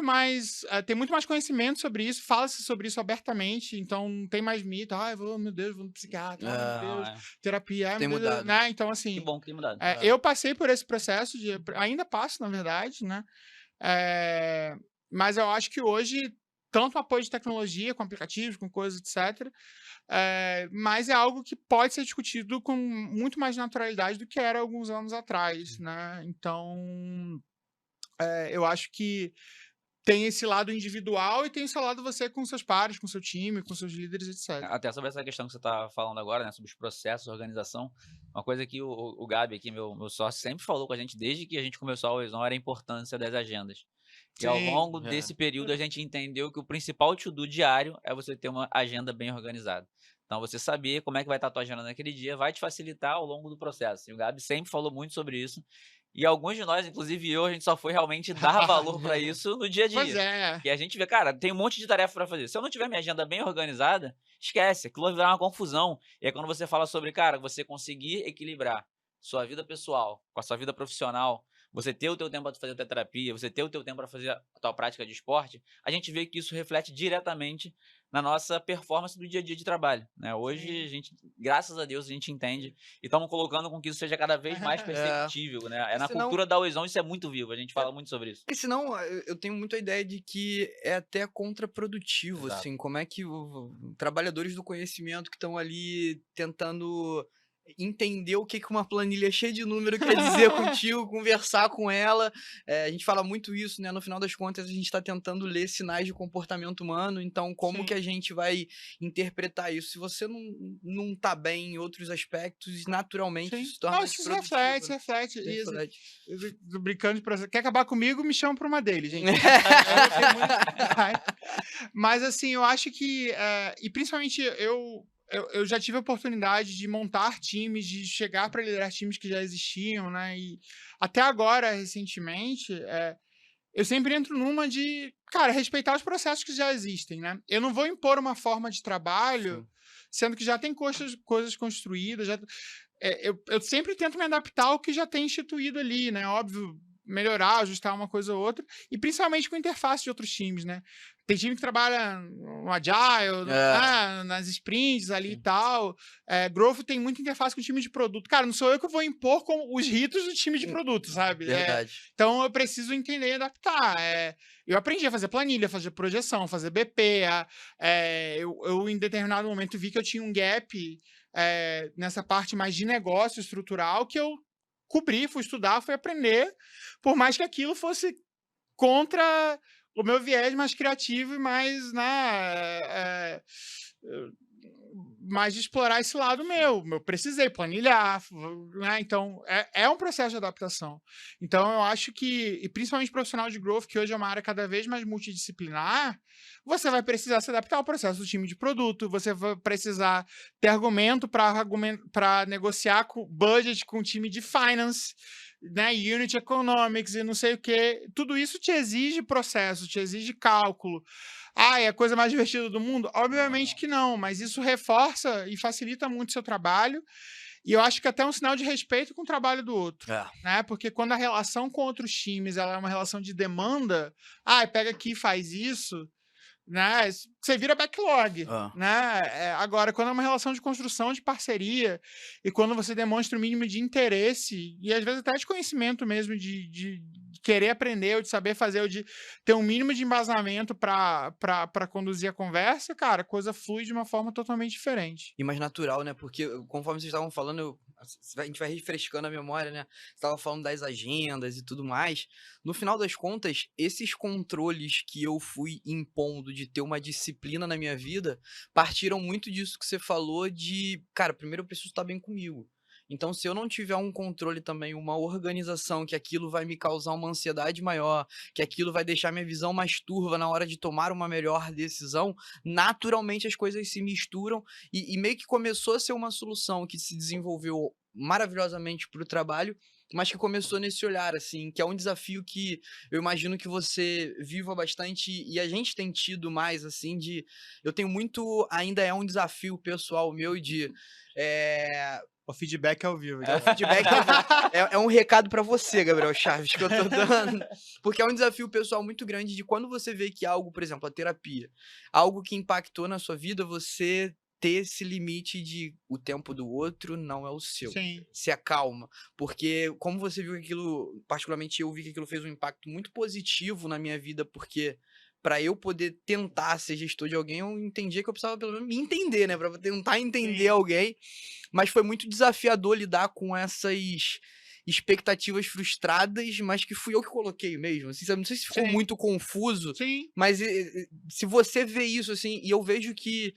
[SPEAKER 3] mais, tem muito mais conhecimento sobre isso, fala-se sobre isso abertamente, então não tem mais mito, meu Deus, vou no psiquiatra, meu Deus, terapia,
[SPEAKER 1] tem
[SPEAKER 3] meu Deus,
[SPEAKER 1] mudado.
[SPEAKER 3] né? Então, assim...
[SPEAKER 2] Que bom que tem mudado.
[SPEAKER 3] eu passei por esse processo, ainda passo, na verdade, né? Mas eu acho que hoje, tanto o apoio de tecnologia, com aplicativos, com coisas, etc., mas é algo que pode ser discutido com muito mais naturalidade do que era alguns anos atrás, né? Então... eu acho que tem esse lado individual e tem esse lado você com seus pares, com seu time, com seus líderes, etc.
[SPEAKER 2] Até sobre essa questão que você está falando agora, né, sobre os processos, organização, uma coisa que o Gabi aqui, meu sócio, sempre falou com a gente desde que a gente começou a Always On era a importância das agendas. E ao longo desse período a gente entendeu que o principal to-do diário é você ter uma agenda bem organizada. Então você saber como é que vai estar a tua agenda naquele dia vai te facilitar ao longo do processo. E o Gabi sempre falou muito sobre isso. E alguns de nós, inclusive eu, a gente só foi realmente dar valor para isso no dia a dia.
[SPEAKER 3] Pois é.
[SPEAKER 2] E a gente vê, cara, tem um monte de tarefa para fazer. Se eu não tiver minha agenda bem organizada, esquece, aquilo vai virar uma confusão. E aí quando você fala sobre, cara, você conseguir equilibrar sua vida pessoal com a sua vida profissional, você ter o teu tempo para fazer a tua terapia, você ter o teu tempo para fazer a tua prática de esporte, a gente vê que isso reflete diretamente na nossa performance do dia a dia de trabalho, né? Hoje, a gente, graças a Deus, a gente entende e estamos colocando com que isso seja cada vez mais perceptível, né? Na cultura da Always On isso é muito vivo, a gente fala muito sobre isso.
[SPEAKER 1] Porque senão, eu tenho muito a ideia de que é até contraprodutivo,
[SPEAKER 2] Exato.
[SPEAKER 1] assim, como é que trabalhadores do conhecimento que estão ali tentando entender o que uma planilha cheia de número quer dizer contigo, conversar com ela. A gente fala muito isso, né? No final das contas, a gente está tentando ler sinais de comportamento humano, então como que a gente vai interpretar isso? Se você não tá bem em outros aspectos, naturalmente isso torna
[SPEAKER 3] isso reflete. Eu tô brincando de processo. Quer acabar comigo, me chama para uma dele, gente. Mas assim, eu acho que, e principalmente eu já tive a oportunidade de montar times, de chegar para liderar times que já existiam, né? E até agora, recentemente, eu sempre entro numa de, cara, respeitar os processos que já existem, né? Eu não vou impor uma forma de trabalho, sendo que já tem coisas construídas. Eu sempre tento me adaptar ao que já tem instituído ali, né? Óbvio, melhorar, ajustar uma coisa ou outra, e principalmente com a interface de outros times, né? Tem time que trabalha no Agile, nas sprints ali e tal. Growth tem muita interface com o time de produto. Cara, não sou eu que vou impor os ritos do time de produto, sabe?
[SPEAKER 1] Verdade.
[SPEAKER 3] Então eu preciso entender e adaptar. Eu aprendi a fazer planilha, fazer projeção, fazer BP. Eu em determinado momento vi que eu tinha um gap nessa parte mais de negócio estrutural que eu cobri, fui estudar, fui aprender, por mais que aquilo fosse contra o meu viés mais criativo e mais, né, mais de explorar esse lado meu. Eu precisei planilhar, né? Então, é um processo de adaptação. Então, eu acho que, e principalmente profissional de growth, que hoje é uma área cada vez mais multidisciplinar, você vai precisar se adaptar ao processo do time de produto, você vai precisar ter argumento para negociar com budget com o time de finance, né, Unit Economics e não sei o quê. Tudo isso te exige processo, te exige cálculo. Ah, é a coisa mais divertida do mundo? Obviamente que não, mas isso reforça e facilita muito o seu trabalho. E eu acho que até é um sinal de respeito com o trabalho do outro. Né? Porque quando a relação com outros times ela é uma relação de demanda, pega aqui e faz isso, né? Você vira backlog, né? Agora, quando é uma relação de construção, de parceria, e quando você demonstra o mínimo de interesse, e às vezes até de conhecimento mesmo, de querer aprender, ou de saber fazer, ou de ter um mínimo de embasamento para conduzir a conversa, cara, a coisa flui de uma forma totalmente diferente.
[SPEAKER 1] E mais natural, né? Porque conforme vocês estavam falando, a gente vai refrescando a memória, né? Você estava falando das agendas e tudo mais. No final das contas, esses controles que eu fui impondo de ter uma disciplina na minha vida partiram muito disso que você falou de, cara, primeiro eu preciso estar bem comigo. Então, se eu não tiver um controle também, uma organização, que aquilo vai me causar uma ansiedade maior, que aquilo vai deixar minha visão mais turva na hora de tomar uma melhor decisão, naturalmente as coisas se misturam e meio que começou a ser uma solução que se desenvolveu maravilhosamente para o trabalho, mas que começou nesse olhar, assim, que é um desafio que eu imagino que você viva bastante e a gente tem tido mais, assim, eu tenho muito, ainda é um desafio pessoal meu de...
[SPEAKER 3] O feedback ao vivo.
[SPEAKER 1] O feedback é um recado para você, Gabriel Chaves, que eu tô dando. Porque é um desafio pessoal muito grande de quando você vê que algo, por exemplo, a terapia, algo que impactou na sua vida, você ter esse limite de o tempo do outro não é o seu.
[SPEAKER 3] Sim.
[SPEAKER 1] Se acalma. Porque como você viu que aquilo, particularmente eu vi que aquilo fez um impacto muito positivo na minha vida, porque para eu poder tentar ser gestor de alguém, eu entendia que eu precisava pelo menos me entender, né? Para tentar entender alguém. Mas foi muito desafiador lidar com essas expectativas frustradas, mas que fui eu que coloquei mesmo. Assim, sabe? Não sei se ficou muito confuso, mas se você vê isso, assim, e eu vejo que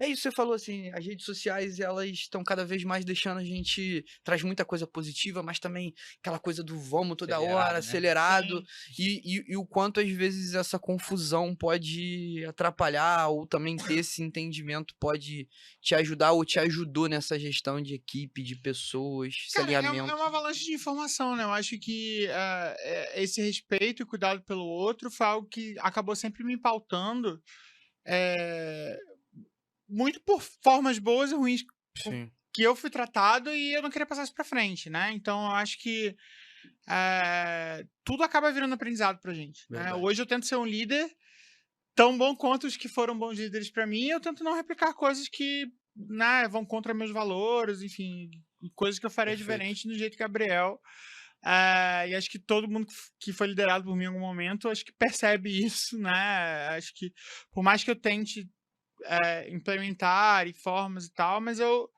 [SPEAKER 1] é isso que você falou, assim, as redes sociais, elas estão cada vez mais deixando a gente... Traz muita coisa positiva, mas também aquela coisa do vamos toda hora, acelerado. E o quanto, às vezes, essa confusão pode atrapalhar, ou também ter esse entendimento pode te ajudar, ou te ajudou nessa gestão de equipe, de pessoas, esse alinhamento.
[SPEAKER 3] É uma avalanche de informação, né? Eu acho que esse respeito e cuidado pelo outro foi algo que acabou sempre me pautando, muito por formas boas e ruins que eu fui tratado e eu não queria passar isso pra frente, né? Então, eu acho que tudo acaba virando aprendizado pra gente. Né? Hoje eu tento ser um líder tão bom quanto os que foram bons líderes pra mim, e eu tento não replicar coisas que, né, vão contra meus valores, enfim, coisas que eu faria diferente do jeito que Gabriel. E acho que todo mundo que foi liderado por mim em algum momento, acho que percebe isso, né? Acho que por mais que eu tente implementar e formas e tal, mas eu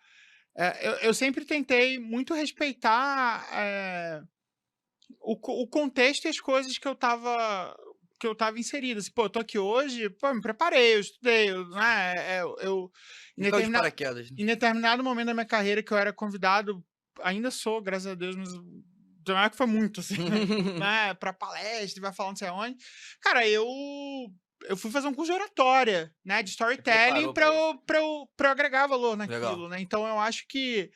[SPEAKER 3] sempre tentei muito respeitar o contexto e as coisas que eu tava inserido. Assim, pô, eu tô aqui hoje, pô, me preparei, eu estudei, em determinado momento da minha carreira que eu era convidado, ainda sou, graças a Deus, mas não é que foi muito, assim, né, pra palestra, vai falar não sei aonde. Cara, eu fui fazer um curso de oratória, né, de storytelling pra eu agregar valor naquilo, né? Então eu acho que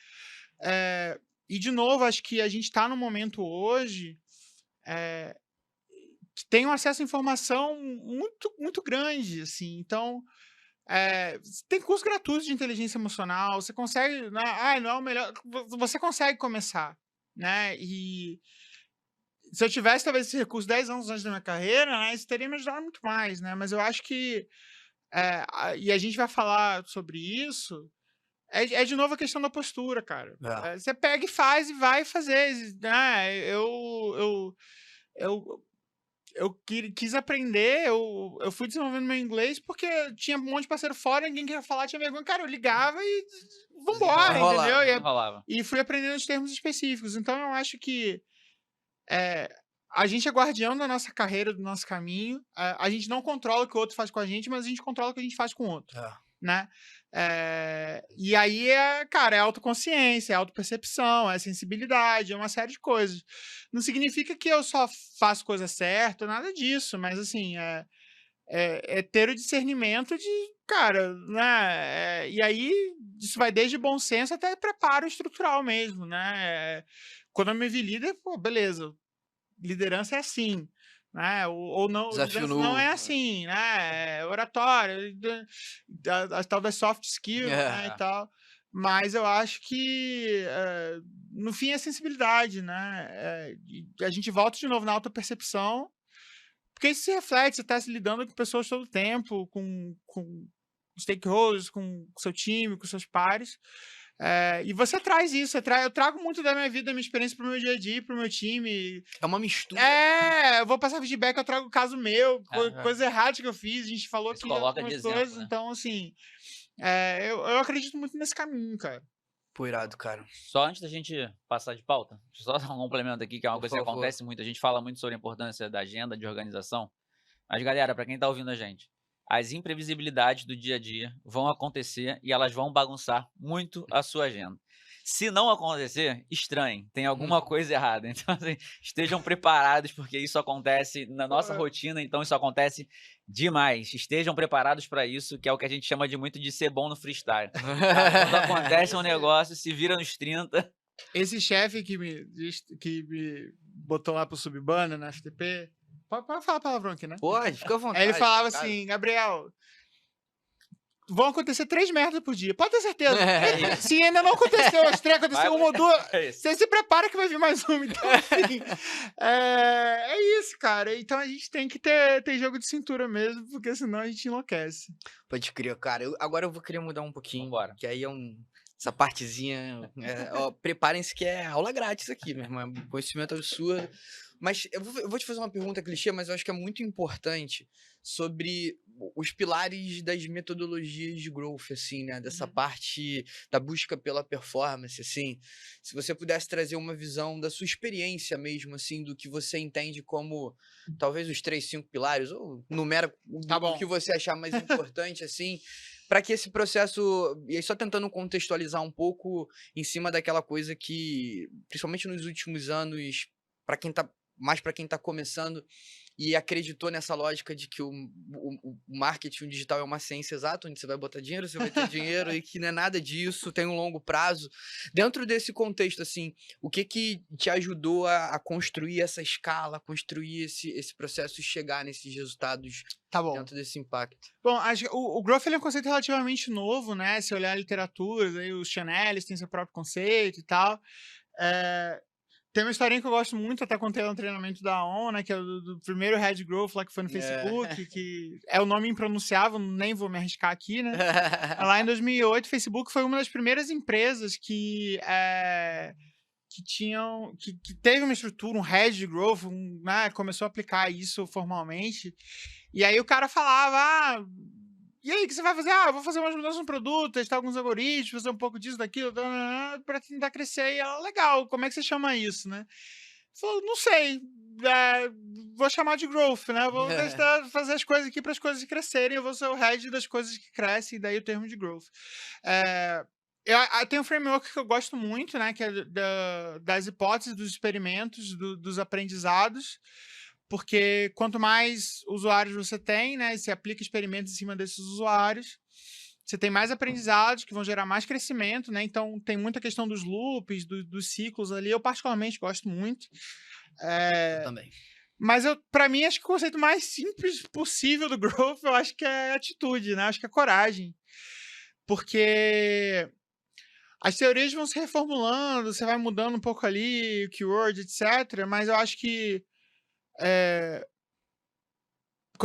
[SPEAKER 3] e de novo, acho que a gente tá num momento hoje que tem um acesso à informação muito, muito grande, assim. Então, tem curso gratuito de inteligência emocional, você consegue, né? Não é o melhor, você consegue começar, né? E se eu tivesse talvez esse recurso 10 anos antes da minha carreira, né, isso teria me ajudado muito mais, né? Mas eu acho que e a gente vai falar sobre isso. É de novo a questão da postura, cara. Você pega e faz e vai fazer, né? Quis aprender, eu fui desenvolvendo meu inglês porque tinha um monte de parceiro fora, ninguém queria falar, tinha vergonha. Cara, eu ligava e vambora, entendeu? E fui aprendendo os termos específicos. Então eu acho que a gente é guardião da nossa carreira, do nosso caminho. A gente não controla o que o outro faz com a gente, mas a gente controla o que a gente faz com o outro. Né? E aí cara, é autoconsciência, é autopercepção, é sensibilidade, é uma série de coisas. Não significa que eu só faço coisa certa, nada disso, mas assim, é ter o discernimento de, cara, né? E aí isso vai desde bom senso até preparo estrutural mesmo, né? quando eu me vi líder, pô, beleza, liderança é assim, né? Ou não,
[SPEAKER 1] Desafio
[SPEAKER 3] liderança não é
[SPEAKER 1] novo.
[SPEAKER 3] assim, né? É oratória, a tal das soft skills, né, e
[SPEAKER 2] É.
[SPEAKER 3] tal. Mas eu acho que, no fim, é sensibilidade, né? E a gente volta de novo na autopercepção, porque isso se reflete, você está se lidando com pessoas todo o tempo, com stakeholders, com seu time, com seus pares. E você traz isso, eu trago muito da minha vida, da minha experiência pro meu dia a dia, pro meu time.
[SPEAKER 1] É uma mistura.
[SPEAKER 3] Eu vou passar feedback, eu trago o caso meu, coisa errada que eu fiz, a gente falou
[SPEAKER 2] Se
[SPEAKER 3] que
[SPEAKER 2] coloca de
[SPEAKER 3] algumas
[SPEAKER 2] exemplo,
[SPEAKER 3] coisas,
[SPEAKER 2] né?
[SPEAKER 3] então, assim, eu acredito muito nesse caminho, cara.
[SPEAKER 1] Pô, irado, cara.
[SPEAKER 2] Só antes da gente passar de pauta, deixa eu só dar um complemento aqui, que é uma
[SPEAKER 1] Por
[SPEAKER 2] coisa que
[SPEAKER 1] favor.
[SPEAKER 2] acontece muito. A gente fala muito sobre a importância da agenda, de organização. Mas, galera, pra quem tá ouvindo a gente, as imprevisibilidades do dia a dia vão acontecer e elas vão bagunçar muito a sua agenda. Se não acontecer, estranhem, tem alguma coisa errada. Então, assim, estejam preparados, porque isso acontece na nossa rotina, então isso acontece demais. Estejam preparados para isso, que é o que a gente chama de muito de ser bom no freestyle. Cara, quando acontece um negócio, se vira nos 30.
[SPEAKER 3] Esse chefe que me botou lá pro Subbana, na FTP, pode falar palavrão aqui, né?
[SPEAKER 1] Pode, fica à vontade.
[SPEAKER 3] Aí ele falava
[SPEAKER 1] cara.
[SPEAKER 3] assim, Gabriel, vão acontecer 3 merdas por dia. Pode ter certeza. Se ainda não aconteceu as 3, aconteceu uma ou duas, você se prepara que vai vir mais uma. Então, assim, é isso, cara. Então a gente tem que ter jogo de cintura mesmo, porque senão a gente enlouquece.
[SPEAKER 1] Pode crer, cara. Agora eu vou querer mudar um pouquinho.
[SPEAKER 2] Vambora.
[SPEAKER 1] Que aí essa partezinha. Ó, preparem-se que é aula grátis aqui, meu irmão. É um conhecimento absurdo. Mas eu vou te fazer uma pergunta clichê, mas eu acho que é muito importante sobre os pilares das metodologias de growth, assim, né? Dessa parte da busca pela performance, assim. Se você pudesse trazer uma visão da sua experiência mesmo, assim, do que você entende como talvez os 3, 5 pilares, ou numera o que você achar mais importante, assim, para que esse processo, e aí só tentando contextualizar um pouco em cima daquela coisa que, principalmente nos últimos anos, para quem tá começando e acreditou nessa lógica de que o marketing digital é uma ciência exata, onde você vai botar dinheiro, você vai ter dinheiro, e que não é nada disso, tem um longo prazo. Dentro desse contexto, assim, o que te ajudou a construir essa escala, construir esse processo e chegar nesses resultados dentro desse impacto?
[SPEAKER 3] Bom, o Growth ele é um conceito relativamente novo, né? Se olhar a literatura, aí os Chanel têm seu próprio conceito e tal. Tem uma historinha que eu gosto muito, até contei no treinamento da ON, né? Que é do primeiro Head Growth lá que foi no Facebook, que é o nome impronunciável, nem vou me arriscar aqui, né? Lá em 2008, o Facebook foi uma das primeiras empresas que teve uma estrutura, um Head Growth, né? Começou a aplicar isso formalmente. E aí o cara falava, e aí, o que você vai fazer? Eu vou fazer umas mudanças no produto, testar alguns algoritmos, fazer um pouco disso, daquilo, para tentar crescer. E ela, legal, como é que você chama isso, né? Falou, não sei, vou chamar de growth, né? Vou testar, fazer as coisas aqui para as coisas crescerem, eu vou ser o head das coisas que crescem, e daí o termo de growth. Eu tenho um framework que eu gosto muito, né? Que é das hipóteses, dos experimentos, dos aprendizados. Porque quanto mais usuários você tem, né, você aplica experimentos em cima desses usuários, você tem mais aprendizados que vão gerar mais crescimento, né? Então tem muita questão dos loops, dos ciclos ali. Eu particularmente gosto muito.
[SPEAKER 1] Eu também.
[SPEAKER 3] Mas para mim, acho que o conceito mais simples possível do growth, eu acho que é atitude, né? Acho que é coragem. Porque as teorias vão se reformulando, você vai mudando um pouco ali, o keyword, etc. Mas eu acho que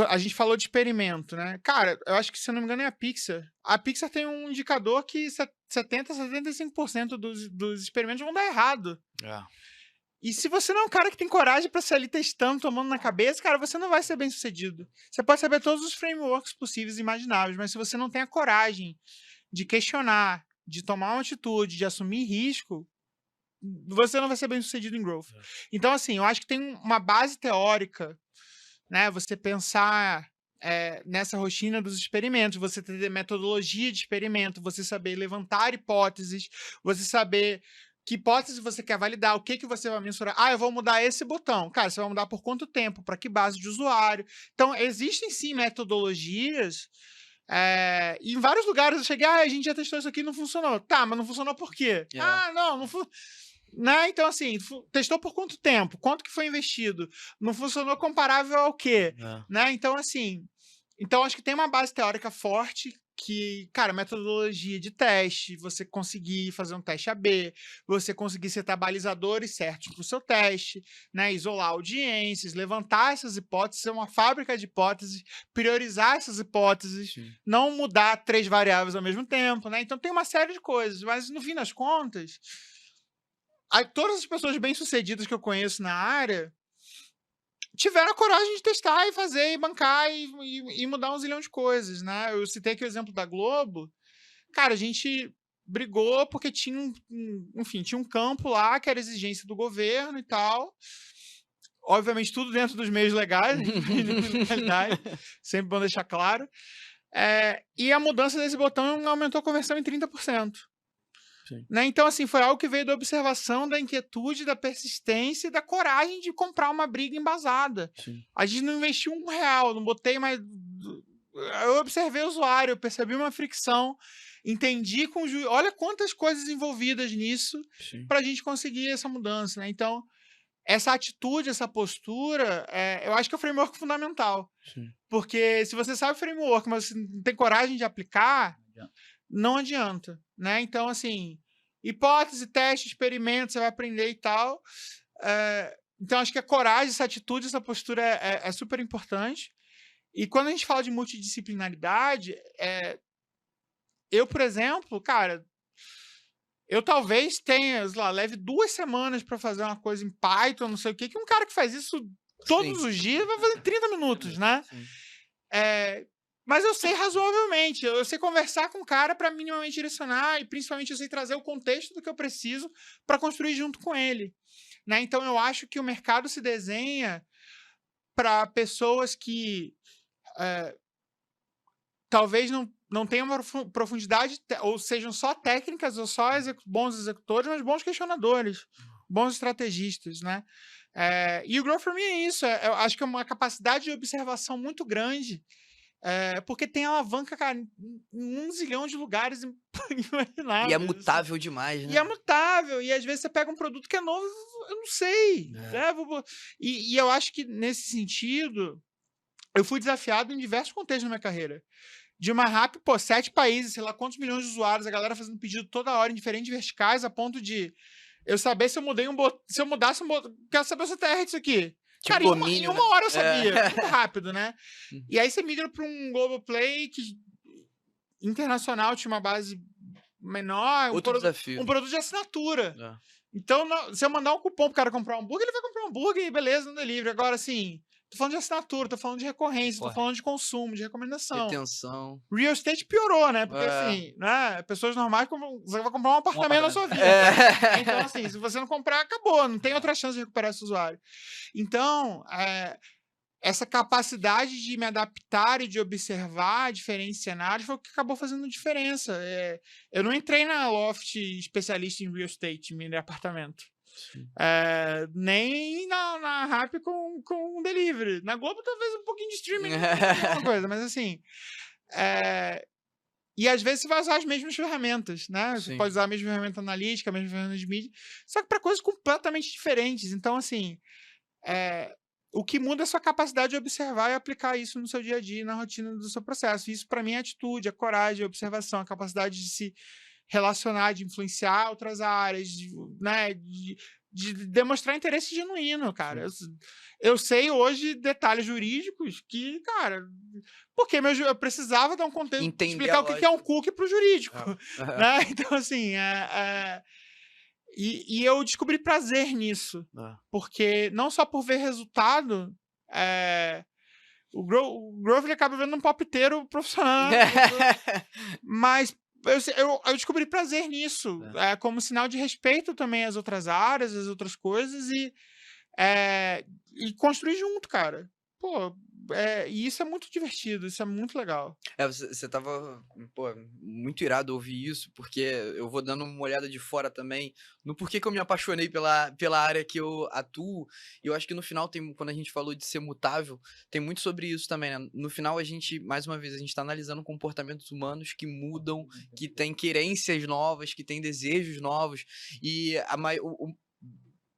[SPEAKER 3] a gente falou de experimento, né? Cara, eu acho que, se eu não me engano, é a Pixar. A Pixar tem um indicador que 75% dos experimentos vão dar errado. E se você não é um cara que tem coragem pra ser ali testando, tomando na cabeça, cara, você não vai ser bem sucedido. Você pode saber todos os frameworks possíveis e imagináveis, mas se você não tem a coragem de questionar, de tomar uma atitude, de assumir risco, você não vai ser bem sucedido em growth. Então, assim, eu acho que tem uma base teórica, né? Você pensar nessa rotina dos experimentos, você ter metodologia de experimento, você saber levantar hipóteses, você saber que hipótese você quer validar, o que você vai mensurar. Eu vou mudar esse botão. Cara, você vai mudar por quanto tempo? Para que base de usuário? Então, existem sim metodologias. E em vários lugares eu cheguei, a gente já testou isso aqui e não funcionou. Tá, mas não funcionou por quê? Não funcionou. Né? Então, assim, testou por quanto tempo? Quanto que foi investido? Não funcionou comparável ao quê? Né? Então, assim, acho que tem uma base teórica forte que, cara, metodologia de teste, você conseguir fazer um teste AB, você conseguir setar balizadores certos para o seu teste, né? Isolar audiências, levantar essas hipóteses, ser uma fábrica de hipóteses, priorizar essas hipóteses,
[SPEAKER 1] Sim.
[SPEAKER 3] não mudar 3 variáveis ao mesmo tempo, né? Então tem uma série de coisas, mas no fim das contas, todas as pessoas bem-sucedidas que eu conheço na área tiveram a coragem de testar e fazer, e bancar e mudar um zilhão de coisas, né? Eu citei aqui o exemplo da Globo. Cara, a gente brigou porque tinha enfim, tinha um campo lá que era exigência do governo e tal. Obviamente, tudo dentro dos meios legais, realidade, sempre bom deixar claro. E a mudança desse botão aumentou a conversão em 30%. Né? Então, assim, foi algo que veio da observação, da inquietude, da persistência e da coragem de comprar uma briga embasada.
[SPEAKER 1] Sim.
[SPEAKER 3] A gente não investiu R$1, não botei mais... Eu observei o usuário, eu percebi uma fricção, entendi com olha quantas coisas envolvidas nisso para a gente conseguir essa mudança. Né? Então, essa atitude, essa postura, eu acho que é o framework fundamental.
[SPEAKER 1] Sim.
[SPEAKER 3] Porque se você sabe o framework, mas você não tem coragem de aplicar, não adianta, né? Então, assim, hipótese, teste, experimento, você vai aprender e tal. Então, acho que a coragem, essa atitude, essa postura é super importante. E quando a gente fala de multidisciplinaridade, eu, por exemplo, cara, eu talvez tenha, sei lá, leve 2 semanas para fazer uma coisa em Python, não sei o quê, que um cara que faz isso todos os dias vai fazer em 30 minutos, né?
[SPEAKER 1] Sim.
[SPEAKER 3] Mas eu sei razoavelmente, eu sei conversar com o cara para minimamente direcionar e principalmente eu sei trazer o contexto do que eu preciso para construir junto com ele. Né? Então eu acho que o mercado se desenha para pessoas que talvez não tenham uma profundidade ou sejam só técnicas ou só bons executores, mas bons questionadores, bons estrategistas. Né? E o Grow For Me é isso, eu acho que é uma capacidade de observação muito grande. Porque tem alavanca, cara, em 1 zilhão de lugares inimagináveis.
[SPEAKER 1] E é mutável demais, né?
[SPEAKER 3] E é mutável. E às vezes você pega um produto que é novo, eu não sei. E eu acho que nesse sentido, eu fui desafiado em diversos contextos na minha carreira. De uma rap, 7 países, sei lá quantos milhões de usuários, a galera fazendo pedido toda hora em diferentes verticais, a ponto de eu saber se eu mudei se eu mudasse um botão. Quero saber se TR disso aqui.
[SPEAKER 1] Tipo
[SPEAKER 3] Cara,
[SPEAKER 1] domínio,
[SPEAKER 3] em uma hora eu sabia.
[SPEAKER 1] É.
[SPEAKER 3] Muito rápido, né? E aí você migra para um Global Play que internacional tinha uma base menor.
[SPEAKER 1] Outro desafio.
[SPEAKER 3] Um produto de assinatura. Então, se eu mandar um cupom pro cara comprar um hambúrguer, ele vai comprar um hambúrguer e beleza, no delivery. Agora, assim, tô falando de assinatura, tô falando de recorrência, tô falando de consumo, de recomendação.
[SPEAKER 1] Retenção.
[SPEAKER 3] Real estate piorou, né? Porque, assim, né? Pessoas normais, você vai comprar um apartamento na sua vida. Então, assim, se você não comprar, acabou. Não tem outra chance de recuperar esse usuário. Então, essa capacidade de me adaptar e de observar diferentes cenários foi o que acabou fazendo diferença. Eu não entrei na Loft especialista em real estate, em apartamento. Nem na Rappi com delivery. Na Globo, talvez um pouquinho de streaming, alguma coisa, mas assim. E às vezes você vai usar as mesmas ferramentas, né? Você pode usar a mesma ferramenta analítica, a mesma ferramenta de mídia, só que para coisas completamente diferentes. Então, assim, o que muda é a sua capacidade de observar e aplicar isso no seu dia a dia, na rotina do seu processo. Isso, para mim, é a atitude, a coragem, a observação, a capacidade de se relacionar, de influenciar outras áreas, né? De demonstrar interesse genuíno, cara. Eu sei hoje detalhes jurídicos que, cara, porque eu precisava dar um contexto, explicar o que é um cookie para o jurídico. Né? Então, assim, e eu descobri prazer nisso. Porque não só por ver resultado, o Growth ele acaba vendo um palpiteiro profissional, mas eu descobri prazer nisso, como sinal de respeito também às outras áreas, às outras coisas, e construir junto, cara. Pô, e isso é muito divertido, isso é muito legal.
[SPEAKER 1] Você tava, muito irado ouvir isso, porque eu vou dando uma olhada de fora também no porquê que eu me apaixonei pela área que eu atuo, e eu acho que no final, quando a gente falou de ser mutável, tem muito sobre isso também, né? No final, mais uma vez, a gente tá analisando comportamentos humanos que mudam, que têm querências novas, que têm desejos novos, e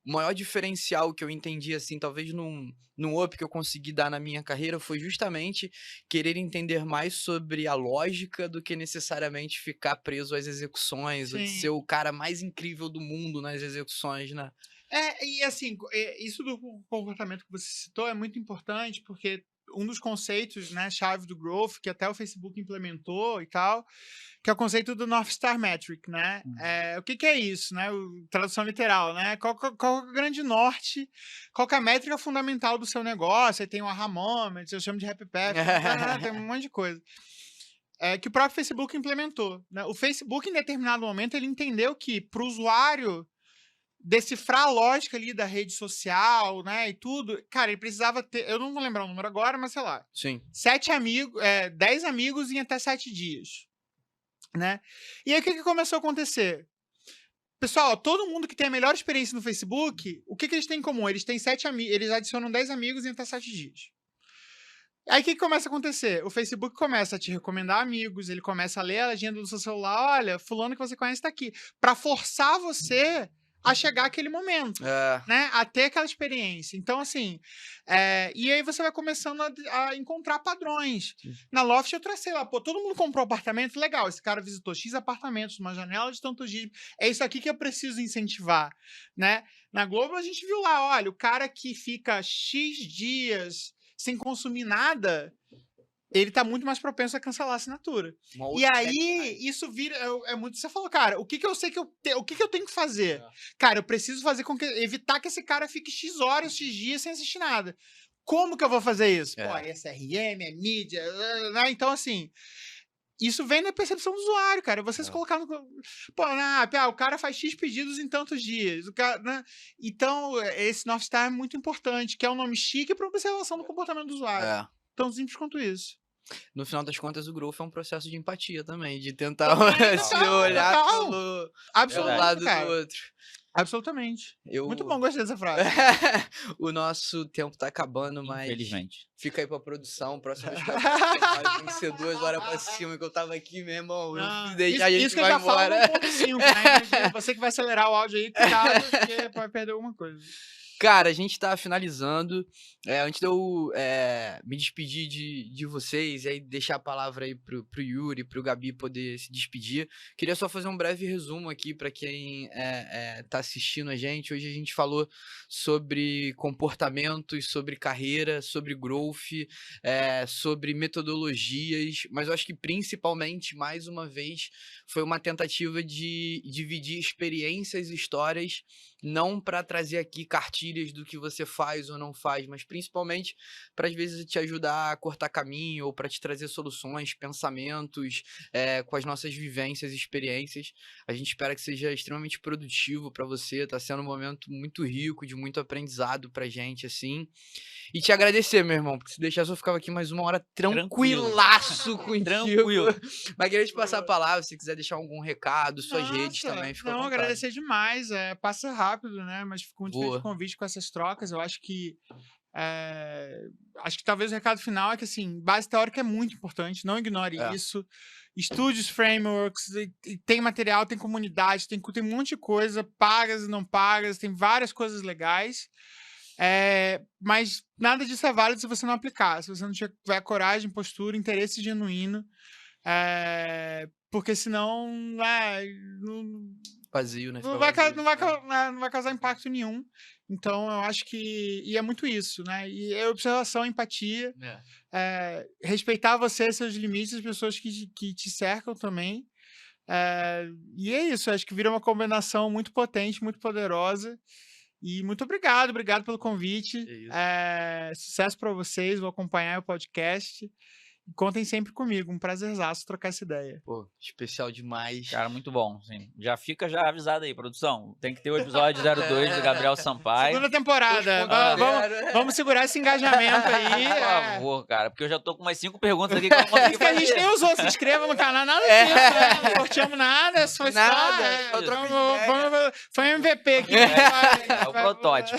[SPEAKER 1] o maior diferencial que eu entendi, assim, talvez num up que eu consegui dar na minha carreira foi justamente querer entender mais sobre a lógica do que necessariamente ficar preso às execuções, ou de ser
[SPEAKER 3] Sim.
[SPEAKER 1] o cara mais incrível do mundo nas execuções, né?
[SPEAKER 3] E assim, isso do comportamento que você citou é muito importante, porque um dos conceitos, né, chave do Growth, que até o Facebook implementou e tal, que é o conceito do North Star Metric, né? O que é isso, né? Tradução literal, né? Qual é o grande norte, qual que é a métrica fundamental do seu negócio? Aí tem o aha moment, eu chamo de happy path, tem um monte de coisa. Que o próprio Facebook implementou, né? O Facebook, em determinado momento, ele entendeu que para o usuário decifrar a lógica ali da rede social, né, e tudo, cara, ele precisava ter, eu não vou lembrar o número agora, mas sei lá,
[SPEAKER 1] Sim.
[SPEAKER 3] 10 amigos em até 7 dias, né? E aí o que começou a acontecer? Pessoal, todo mundo que tem a melhor experiência no Facebook, o que eles têm em comum? Eles têm 7 amigos, eles adicionam 10 amigos em até 7 dias. Aí o que começa a acontecer? O Facebook começa a te recomendar amigos, ele começa a ler a legenda do seu celular, olha, fulano que você conhece tá aqui, pra forçar você a chegar àquele momento, né? A ter aquela experiência. Então, assim, e aí você vai começando a encontrar padrões. Na Loft eu tracei lá, pô, todo mundo comprou apartamento, legal, esse cara visitou X apartamentos, uma janela de tantos dias, é isso aqui que eu preciso incentivar, né? Na Globo a gente viu lá, olha, o cara que fica X dias sem consumir nada, ele tá muito mais propenso a cancelar a assinatura. E aí, isso vira... É muito... Você falou, cara, o que eu sei que o que eu tenho que fazer? Cara, eu preciso fazer evitar que esse cara fique X horas, X dias sem assistir nada. Como que eu vou fazer isso? Pô, é SRM, é mídia... né? Então, assim... Isso vem da percepção do usuário, cara. Vocês colocaram... Pô, o cara faz X pedidos em tantos dias. O cara, né? Então, esse North Star é muito importante, que é um nome chique para observação do comportamento do usuário. Tão simples quanto isso.
[SPEAKER 1] No final das contas, o Growth é um processo de empatia também, de tentar se olhar pelo lado do outro.
[SPEAKER 3] Absolutamente. Muito bom, gostei dessa frase.
[SPEAKER 1] O nosso tempo tá acabando, mas...
[SPEAKER 2] Infelizmente.
[SPEAKER 1] Fica aí pra produção, próxima vez tem que ser 2 horas pra cima, que eu tava aqui, meu irmão.
[SPEAKER 3] Isso que eu já falo no 1.5, né? Você que vai acelerar o áudio aí, cuidado, porque pode perder alguma coisa.
[SPEAKER 1] Cara, a gente tá finalizando. Antes de eu me despedir de vocês e aí deixar a palavra aí pro Yuri, pro Gabi poder se despedir, queria só fazer um breve resumo aqui para quem tá assistindo a gente. Hoje a gente falou sobre comportamentos, sobre carreira, sobre growth, sobre metodologias, mas eu acho que principalmente, mais uma vez, foi uma tentativa de dividir experiências e histórias, não para trazer aqui cartilhas do que você faz ou não faz, mas principalmente para às vezes te ajudar a cortar caminho ou para te trazer soluções, pensamentos, com as nossas vivências e experiências. A gente espera que seja extremamente produtivo para você, tá sendo um momento muito rico, de muito aprendizado pra gente, assim. E te agradecer, meu irmão, porque se deixasse eu ficava aqui mais 1 hora tranquilaço contigo.
[SPEAKER 2] Tranquilo.
[SPEAKER 1] Mas queria te passar a palavra, se quiser deixar algum recado, suas redes também, fica à vontade.
[SPEAKER 3] Agradecer demais, passa rápido, né, mas fico muito feliz com o convite, com essas trocas. Eu acho que talvez o recado final é que, assim, base teórica é muito importante, não ignore isso. Estude os frameworks, tem material, tem comunidade, tem um monte de coisa, pagas e não pagas, tem várias coisas legais. Mas nada disso é válido se você não aplicar, se você não tiver coragem, postura, interesse genuíno, porque senão
[SPEAKER 1] vazio, né?
[SPEAKER 3] Não vai causar impacto nenhum. Então, eu acho que... E é muito isso, né? E é observação, empatia, respeitar você, seus limites, as pessoas que te cercam também. E é isso, acho que vira uma combinação muito potente, muito poderosa. E muito obrigado pelo convite. Sucesso para vocês, vou acompanhar o podcast. Contem sempre comigo, um prazerzaço trocar essa ideia.
[SPEAKER 1] Pô, especial demais.
[SPEAKER 2] Cara, muito bom, sim. Já fica avisado aí, produção. Tem que ter o episódio 02 do Gabriel Sampaio.
[SPEAKER 3] Segunda temporada. Vamos segurar esse engajamento aí.
[SPEAKER 2] Por favor, cara, porque eu já tô com umas 5 perguntas aqui que eu não consegui fazer.
[SPEAKER 3] A gente nem usou, se inscreva no canal, nada disso, né? Não sorteamos nada, foi
[SPEAKER 1] nada,
[SPEAKER 3] foi um MVP aqui.
[SPEAKER 2] É o protótipo.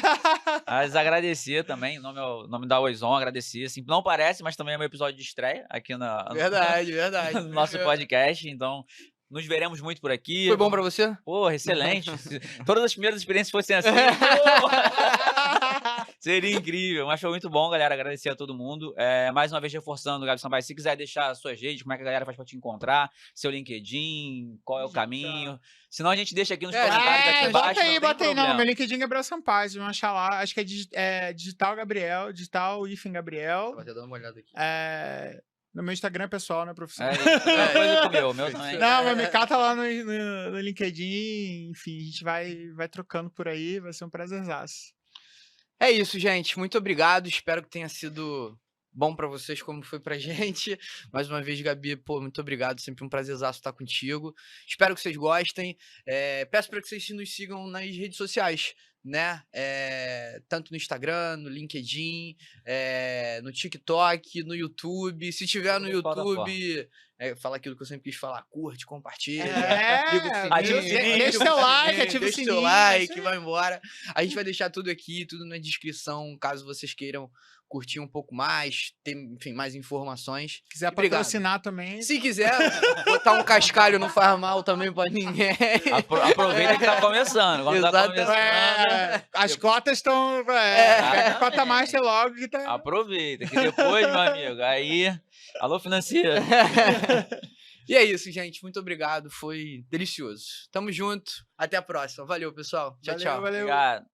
[SPEAKER 2] Mas agradecer também, o nome da Oizon, agradecer. Assim, não parece, mas também é meu episódio de estreia aqui
[SPEAKER 1] verdade.
[SPEAKER 2] no nosso podcast. Então, Nos veremos muito por aqui.
[SPEAKER 1] Foi bom pra você?
[SPEAKER 2] Porra, excelente. Se todas as primeiras experiências fossem assim, seria incrível. Mas foi muito bom, galera. Agradecer a todo mundo. Mais uma vez reforçando, Gabi Sampaio, se quiser deixar as suas redes, como é que a galera faz pra te encontrar, seu LinkedIn, qual é o caminho. Senão a gente deixa aqui nos comentários aqui embaixo.
[SPEAKER 3] Bota aí, não. Meu LinkedIn é Gabriel Sampaio, vocês vão achar lá. Acho que é Digital Gabriel, Digital Ifem Gabriel.
[SPEAKER 1] Vou até dar uma olhada aqui.
[SPEAKER 3] No meu Instagram pessoal, né, profissional.
[SPEAKER 2] Coisa meu também.
[SPEAKER 3] Não, mas me cata lá no LinkedIn, enfim, a gente vai trocando por aí, vai ser um prazerzaço.
[SPEAKER 1] É isso, gente. Muito obrigado. Espero que tenha sido bom pra vocês, como foi pra gente. Mais uma vez, Gabi, pô, muito obrigado. Sempre um prazerzaço estar contigo. Espero que vocês gostem. Peço para que vocês nos sigam nas redes sociais, né? Tanto no Instagram, no LinkedIn, no TikTok, no YouTube. Se tiver no YouTube, fala aquilo que eu sempre quis falar: curte, compartilha,
[SPEAKER 3] ativa o sininho, deixa o seu like, ativa o sininho,
[SPEAKER 1] vai embora. A gente vai deixar tudo aqui, tudo na descrição, caso vocês queiram curtir um pouco mais, ter, enfim, mais informações.
[SPEAKER 3] Quiser patrocinar também.
[SPEAKER 1] Se quiser botar um cascalho não faz mal também pra ninguém.
[SPEAKER 2] Aproveita que tá começando. Quando tá começando,
[SPEAKER 3] as cotas estão... cota master logo que tá...
[SPEAKER 2] Aproveita, que depois, meu amigo, aí... Alô, financeiro.
[SPEAKER 1] E é isso, gente. Muito obrigado. Foi delicioso. Tamo junto. Até a próxima. Valeu, pessoal. Tchau, tchau.
[SPEAKER 3] Valeu.
[SPEAKER 2] Obrigado.